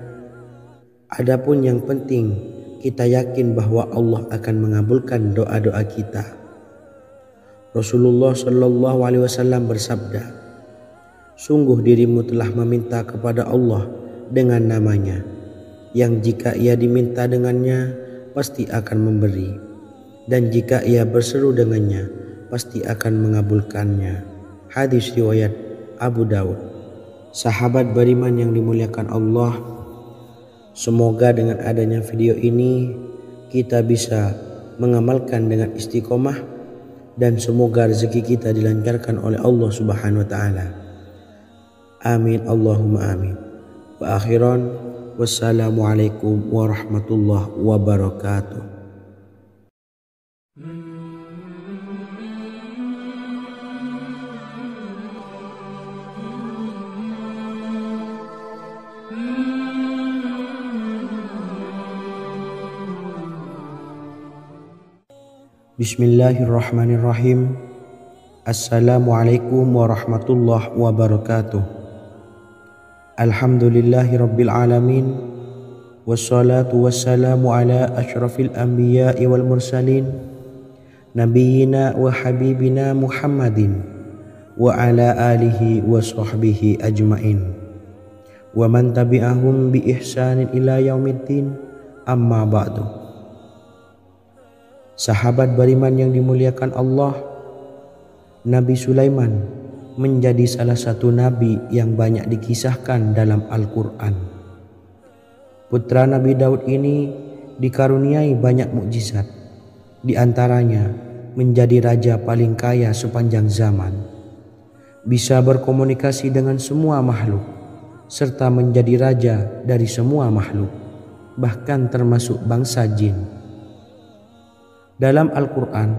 Adapun yang penting, kita yakin bahwa Allah akan mengabulkan doa-doa kita. Rasulullah Shallallahu Alaihi Wasallam bersabda, sungguh dirimu telah meminta kepada Allah dengan namanya, yang jika ia diminta dengannya, pasti akan memberi, dan jika ia berseru dengannya, pasti akan mengabulkannya. Hadis riwayat Abu Daud. Sahabat beriman yang dimuliakan Allah, semoga dengan adanya video ini kita bisa mengamalkan dengan istiqomah, dan semoga rezeki kita dilancarkan oleh Allah Subhanahu wa taala. Amin Allahumma amin. Wa akhiran, wassalamualaikum warahmatullahi wabarakatuh. Bismillahirrahmanirrahim. Assalamualaikum warahmatullahi wabarakatuh. Alhamdulillahi rabbil alamin. Wassalatu wassalamu ala asyrafil anbiya'i wal mursalin, nabiyyina wa habibina Muhammadin wa ala alihi wa sahbihi ajmain wa man tabi'ahum bi ihsanin ila yaumiddin, amma ba'du. Sahabat beriman yang dimuliakan Allah, Nabi Sulaiman menjadi salah satu nabi yang banyak dikisahkan dalam Al-Quran. Putra Nabi Daud ini dikaruniai banyak mukjizat, di antaranya menjadi raja paling kaya sepanjang zaman, bisa berkomunikasi dengan semua makhluk, serta menjadi raja dari semua makhluk, bahkan termasuk bangsa jin. Dalam Al-Quran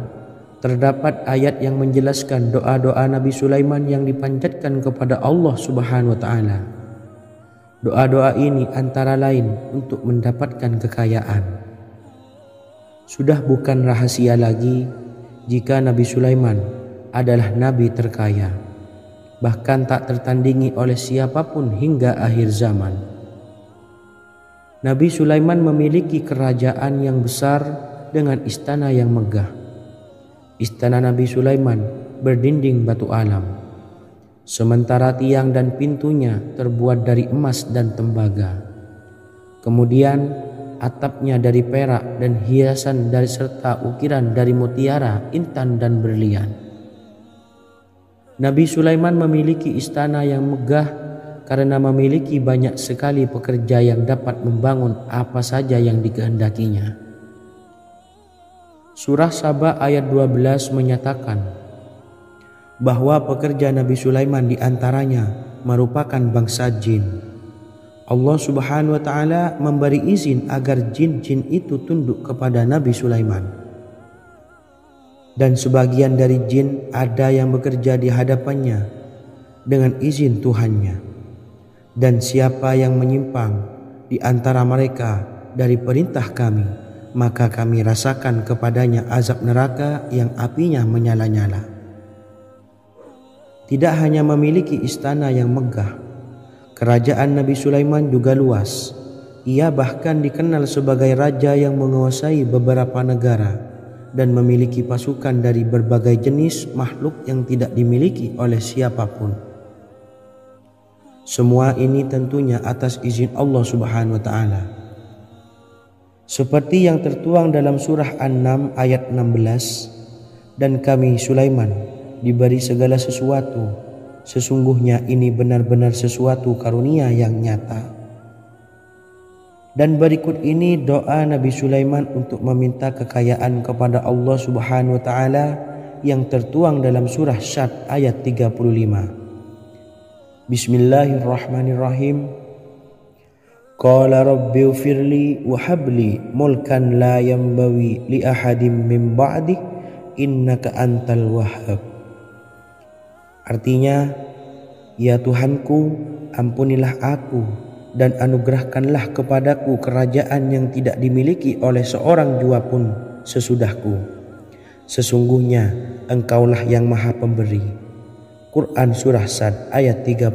terdapat ayat yang menjelaskan doa-doa Nabi Sulaiman yang dipanjatkan kepada Allah Subhanahu wa taala. Doa-doa ini antara lain untuk mendapatkan kekayaan. Sudah bukan rahasia lagi jika Nabi Sulaiman adalah nabi terkaya, bahkan tak tertandingi oleh siapapun hingga akhir zaman. Nabi Sulaiman memiliki kerajaan yang besar dengan istana yang megah. Istana Nabi Sulaiman berdinding batu alam, sementara tiang dan pintunya terbuat dari emas dan tembaga. Kemudian atapnya dari perak dan hiasan dari serta ukiran dari mutiara, intan dan berlian. Nabi Sulaiman memiliki istana yang megah karena memiliki banyak sekali pekerja yang dapat membangun apa saja yang dikehendakinya. Surah Saba ayat 12 menyatakan bahwa pekerja Nabi Sulaiman diantaranya merupakan bangsa jin. Allah Subhanahu wa taala memberi izin agar jin-jin itu tunduk kepada Nabi Sulaiman. Dan sebagian dari jin ada yang bekerja di hadapannya dengan izin Tuhannya. Dan siapa yang menyimpang di antara mereka dari perintah kami, maka kami rasakan kepadanya azab neraka yang apinya menyala-nyala. Tidak hanya memiliki istana yang megah, kerajaan Nabi Sulaiman juga luas. Ia bahkan dikenal sebagai raja yang menguasai beberapa negara dan memiliki pasukan dari berbagai jenis makhluk yang tidak dimiliki oleh siapapun. Semua ini tentunya atas izin Allah Subhanahu wa Ta'ala. Seperti yang tertuang dalam surah An-Naml ayat 16, dan kami Sulaiman diberi segala sesuatu, sesungguhnya ini benar-benar sesuatu karunia yang nyata. Dan berikut ini doa Nabi Sulaiman untuk meminta kekayaan kepada Allah Subhanahu wa Ta'ala yang tertuang dalam surah Syad ayat 35. Bismillahirrahmanirrahim. Qala rabbi ufirli wa habli mulkan la yanbawi li ahadim min ba'di innaka antal wahhab. Artinya, ya Tuhanku, ampunilah aku dan anugerahkanlah kepadaku kerajaan yang tidak dimiliki oleh seorang jua pun sesudahku. Sesungguhnya Engkaulah yang Maha Pemberi. Quran Surah Sad ayat 35.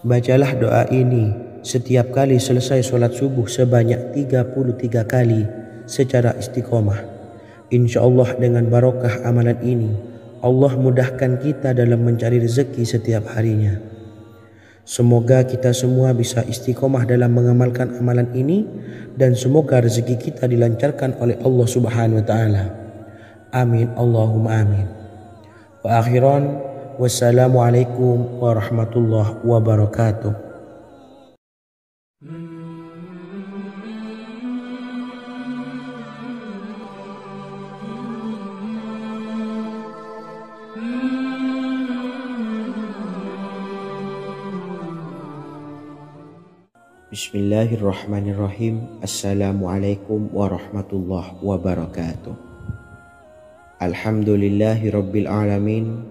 Bacalah doa ini setiap kali selesai sholat subuh sebanyak 33 kali secara istiqomah. Insya Allah dengan barokah amalan ini, Allah mudahkan kita dalam mencari rezeki setiap harinya. Semoga kita semua bisa istiqomah dalam mengamalkan amalan ini dan semoga rezeki kita dilancarkan oleh Allah Subhanahu wa Ta'ala. Amin Allahumma amin. Wa akhiran, wassalamualaikum warahmatullahi wabarakatuh. Bismillahirrahmanirrahim. Assalamualaikum warahmatullahi wabarakatuh. Alhamdulillahi rabbil alamin.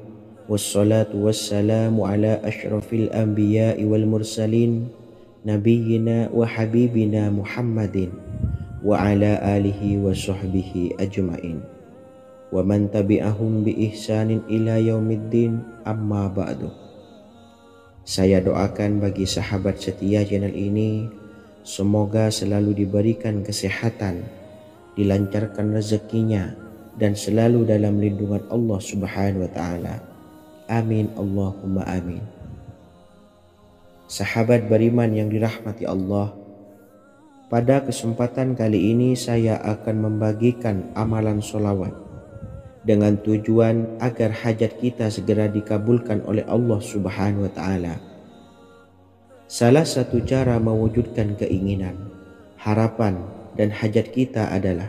Wassalatu wassalamu ala ashrafil anbiya'i wal mursalin, nabiyyina wa habibina Muhammadin wa ala alihi wa sahbihi ajma'in wa man tabi'ahum bi ihsanin ila yaumiddin, amma ba'du. Saya doakan bagi sahabat setia channel ini, semoga selalu diberikan kesehatan, dilancarkan rezekinya, dan selalu dalam lindungan Allah Subhanahu wa Ta'ala. Amin Allahumma amin. Sahabat beriman yang dirahmati Allah, pada kesempatan kali ini saya akan membagikan amalan sholawat dengan tujuan agar hajat kita segera dikabulkan oleh Allah Subhanahu wa Ta'ala. Salah satu cara mewujudkan keinginan, harapan, dan hajat kita adalah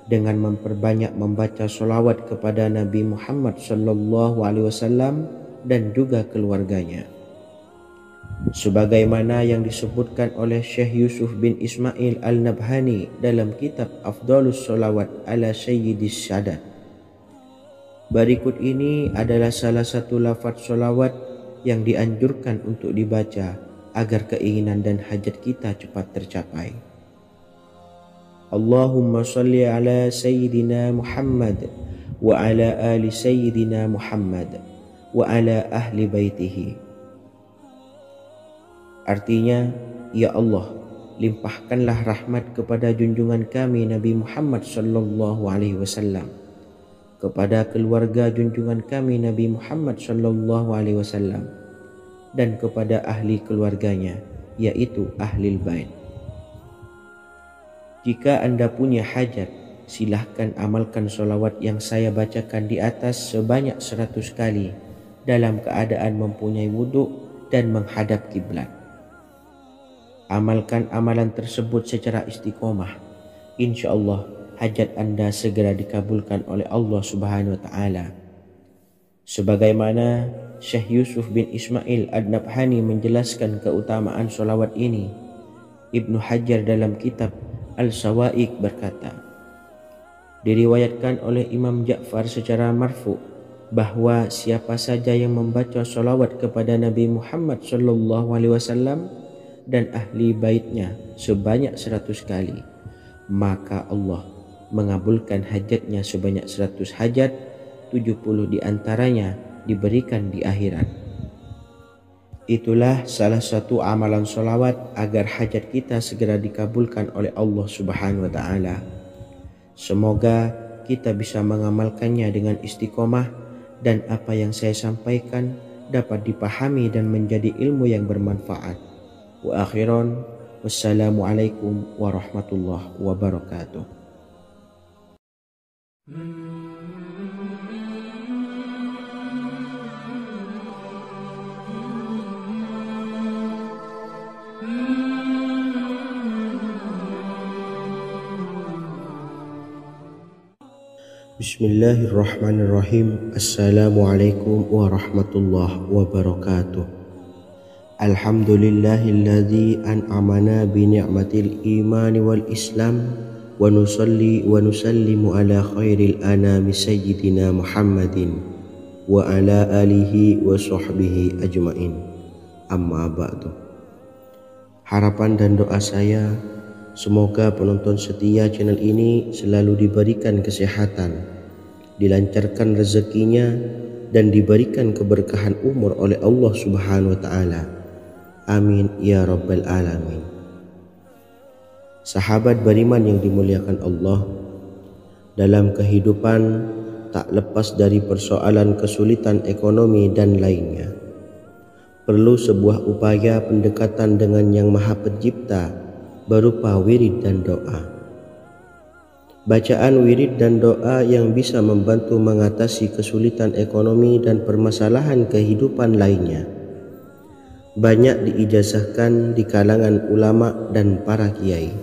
dengan memperbanyak membaca sholawat kepada Nabi Muhammad SAW dan juga keluarganya. Sebagaimana yang disebutkan oleh Syekh Yusuf bin Ismail Al-Nabhani dalam kitab Afdhalus Sholawat ala Sayyidis Sadat. Berikut ini adalah salah satu lafaz sholawat yang dianjurkan untuk dibaca agar keinginan dan hajat kita cepat tercapai. Allahumma salli ala Sayyidina Muhammad wa ala ali Sayyidina Muhammad wa ala ahli baitihi. Artinya, ya Allah, limpahkanlah rahmat kepada junjungan kami Nabi Muhammad SAW, kepada keluarga junjungan kami Nabi Muhammad SAW, dan kepada ahli keluarganya, yaitu ahlil bait. Jika Anda punya hajat, silahkan amalkan sholawat yang saya bacakan di atas sebanyak 100 kali dalam keadaan mempunyai wudhu dan menghadap kiblat. Amalkan amalan tersebut secara istiqomah. Insya Allah hajat Anda segera dikabulkan oleh Allah Subhanahu wa Ta'ala. Sebagaimana Syekh Yusuf bin Ismail Ad-Nabhani menjelaskan keutamaan sholawat ini, Ibnu Hajar dalam kitab Al-Sawa'iq berkata, diriwayatkan oleh Imam Ja'far secara marfu bahwa siapa saja yang membaca sholawat kepada Nabi Muhammad SAW dan ahli baitnya sebanyak 100 kali, maka Allah mengabulkan hajatnya sebanyak 100 hajat, 70 diantaranya diberikan di akhirat. Itulah salah satu amalan sholawat agar hajat kita segera dikabulkan oleh Allah Subhanahu wa Ta'ala. Semoga kita bisa mengamalkannya dengan istiqomah dan apa yang saya sampaikan dapat dipahami dan menjadi ilmu yang bermanfaat. Wa akhiran, wassalamualaikum warahmatullahi wabarakatuh. Bismillahirrahmanirrahim. Assalamualaikum warahmatullahi wabarakatuh. Alhamdulillahilladzi an'amana bi ni'matil imani wal islam wa nusalli wa nusallimu ala khairil anami sayyidina Muhammadin wa ala alihi wa sahbihi ajmain. Amma ba'du. Harapan dan doa saya, semoga penonton setia channel ini selalu diberikan kesehatan, dilancarkan rezekinya, dan diberikan keberkahan umur oleh Allah Subhanahu wa Ta'ala. Amin ya rabbal alamin. Sahabat beriman yang dimuliakan Allah, dalam kehidupan tak lepas dari persoalan kesulitan ekonomi dan lainnya. Perlu sebuah upaya pendekatan dengan Yang Maha Pencipta berupa wirid dan doa. Bacaan wirid dan doa yang bisa membantu mengatasi kesulitan ekonomi dan permasalahan kehidupan lainnya banyak diijazahkan di kalangan ulama dan para kiai.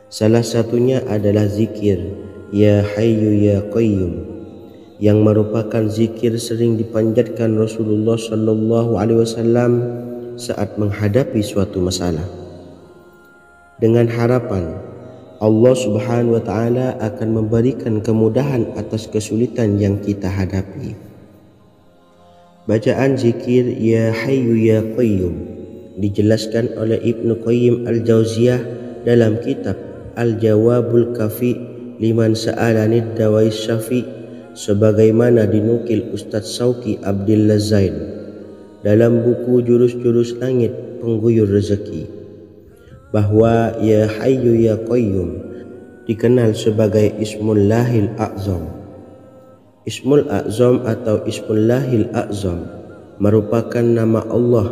Salah satunya adalah zikir Ya Hayyu Ya Qayyum, yang merupakan zikir sering dipanjatkan Rasulullah SAW saat menghadapi suatu masalah, dengan harapan Allah Subhanahu wa Ta'ala akan memberikan kemudahan atas kesulitan yang kita hadapi. Bacaan zikir Ya Hayyu Ya Qayyum dijelaskan oleh Ibnu Qayyim Al-Jauziyah dalam kitab Al-Jawabul Kafi liman sa'alanid dawais syafi, sebagaimana dinukil Ustadz Sauki Abdillah Zain dalam buku Jurus-Jurus Langit Pengguyur Rezeki, bahwa Ya Hayyu Ya Qayyum dikenal sebagai Ismullahil A'zam. Ismul A'zam atau Ismullahil A'zam merupakan nama Allah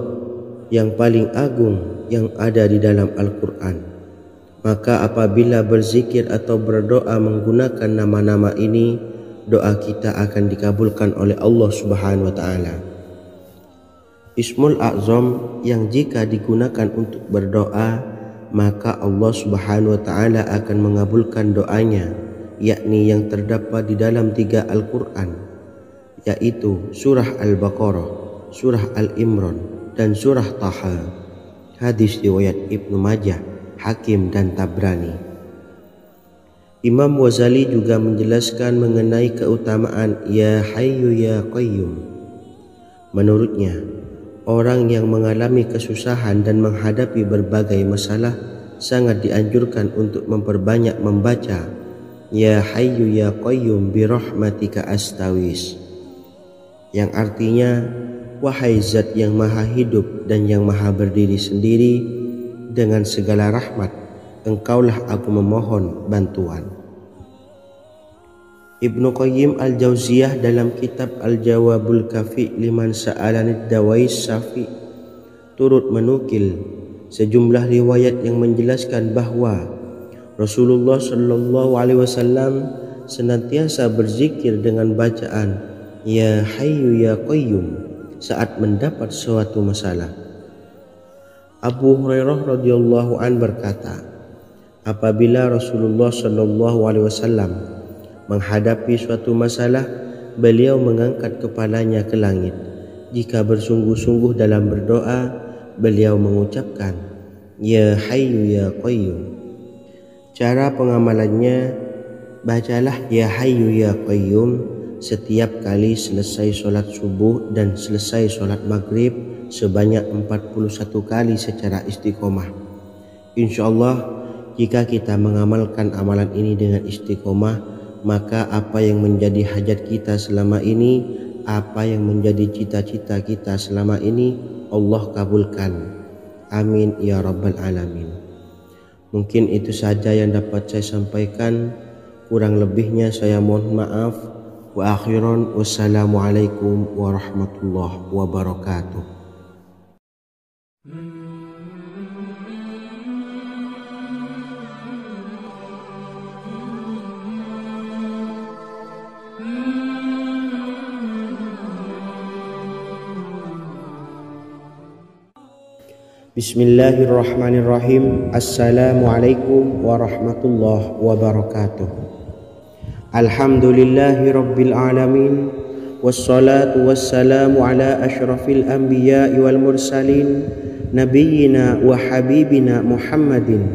yang paling agung yang ada di dalam Al-Quran. Maka apabila berzikir atau berdoa menggunakan nama-nama ini, doa kita akan dikabulkan oleh Allah Subhanahu wa Ta'ala. Ismul A'zam yang jika digunakan untuk berdoa, maka Allah Subhanahu wa Ta'ala akan mengabulkan doanya, yakni yang terdapat di dalam 3 Al-Quran, yaitu surah Al-Baqarah, surah Al-Imran, dan surah Taha. Hadis riwayat Ibnu Majah, Hakim, dan Tabrani. Imam Ghazali juga menjelaskan mengenai keutamaan Ya Hayyu Ya Qayyum. Menurutnya, orang yang mengalami kesusahan dan menghadapi berbagai masalah sangat dianjurkan untuk memperbanyak membaca Ya Hayyu Ya Qayyum bi rahmatika astawis, yang artinya, wahai zat yang maha hidup dan yang maha berdiri sendiri, dengan segala rahmat engkaulah aku memohon bantuan. Ibnu Qayyim Al-Jauziyah dalam kitab Al-Jawabul Kafi liman sa'alanid dawais syafi turut menukil sejumlah riwayat yang menjelaskan bahwa Rasulullah SAW senantiasa berzikir dengan bacaan Ya Hayyu Ya Qayyum saat mendapat suatu masalah. Abu Hurairah radhiyallahu an berkata, apabila Rasulullah SAW menghadapi suatu masalah, beliau mengangkat kepalanya ke langit. Jika bersungguh-sungguh dalam berdoa, beliau mengucapkan Ya Hayyu Ya Qayyum. Cara pengamalannya, bacalah Ya Hayyu Ya Qayyum setiap kali selesai sholat subuh dan selesai sholat maghrib sebanyak 41 kali secara istiqomah. Insyaallah jika kita mengamalkan amalan ini dengan istiqomah, maka apa yang menjadi hajat kita selama ini, apa yang menjadi cita-cita kita selama ini, Allah kabulkan. Amin ya rabbal alamin. Mungkin itu saja yang dapat saya sampaikan. Kurang lebihnya saya mohon maaf. Wa akhiran, wassalamualaikum warahmatullahi wabarakatuh. Bismillahirrahmanirrahim. Assalamualaikum warahmatullahi wabarakatuh. Alhamdulillahi rabbil alamin. Wassalatu wassalamu ala ashrafil anbiya'i wal mursalin, nabiyyina wa habibina Muhammadin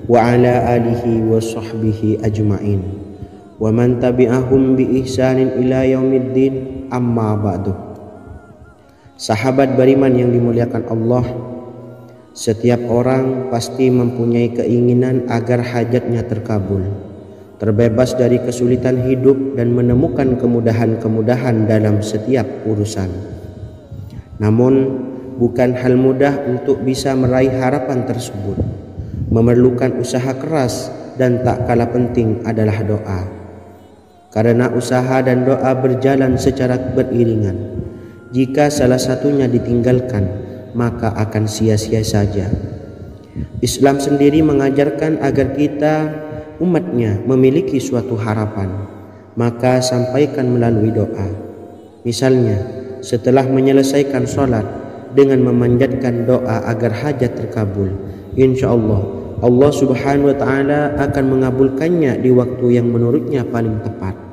wa ala alihi wa sahbihi ajma'in wa man tabi'ahum bi ihsanin ila yaumiddin, amma ba'du. Sahabat beriman yang dimuliakan Allah, setiap orang pasti mempunyai keinginan agar hajatnya terkabul, terbebas dari kesulitan hidup dan menemukan kemudahan-kemudahan dalam setiap urusan. Namun, bukan hal mudah untuk bisa meraih harapan tersebut. Memerlukan usaha keras dan tak kalah penting adalah doa. Karena usaha dan doa berjalan secara beriringan. Jika salah satunya ditinggalkan, maka akan sia-sia saja. Islam sendiri mengajarkan agar kita umatnya memiliki suatu harapan, maka sampaikan melalui doa. Misalnya, setelah menyelesaikan sholat dengan memanjatkan doa agar hajat terkabul, insya Allah Allah subhanahu wa ta'ala akan mengabulkannya di waktu yang menurutnya paling tepat.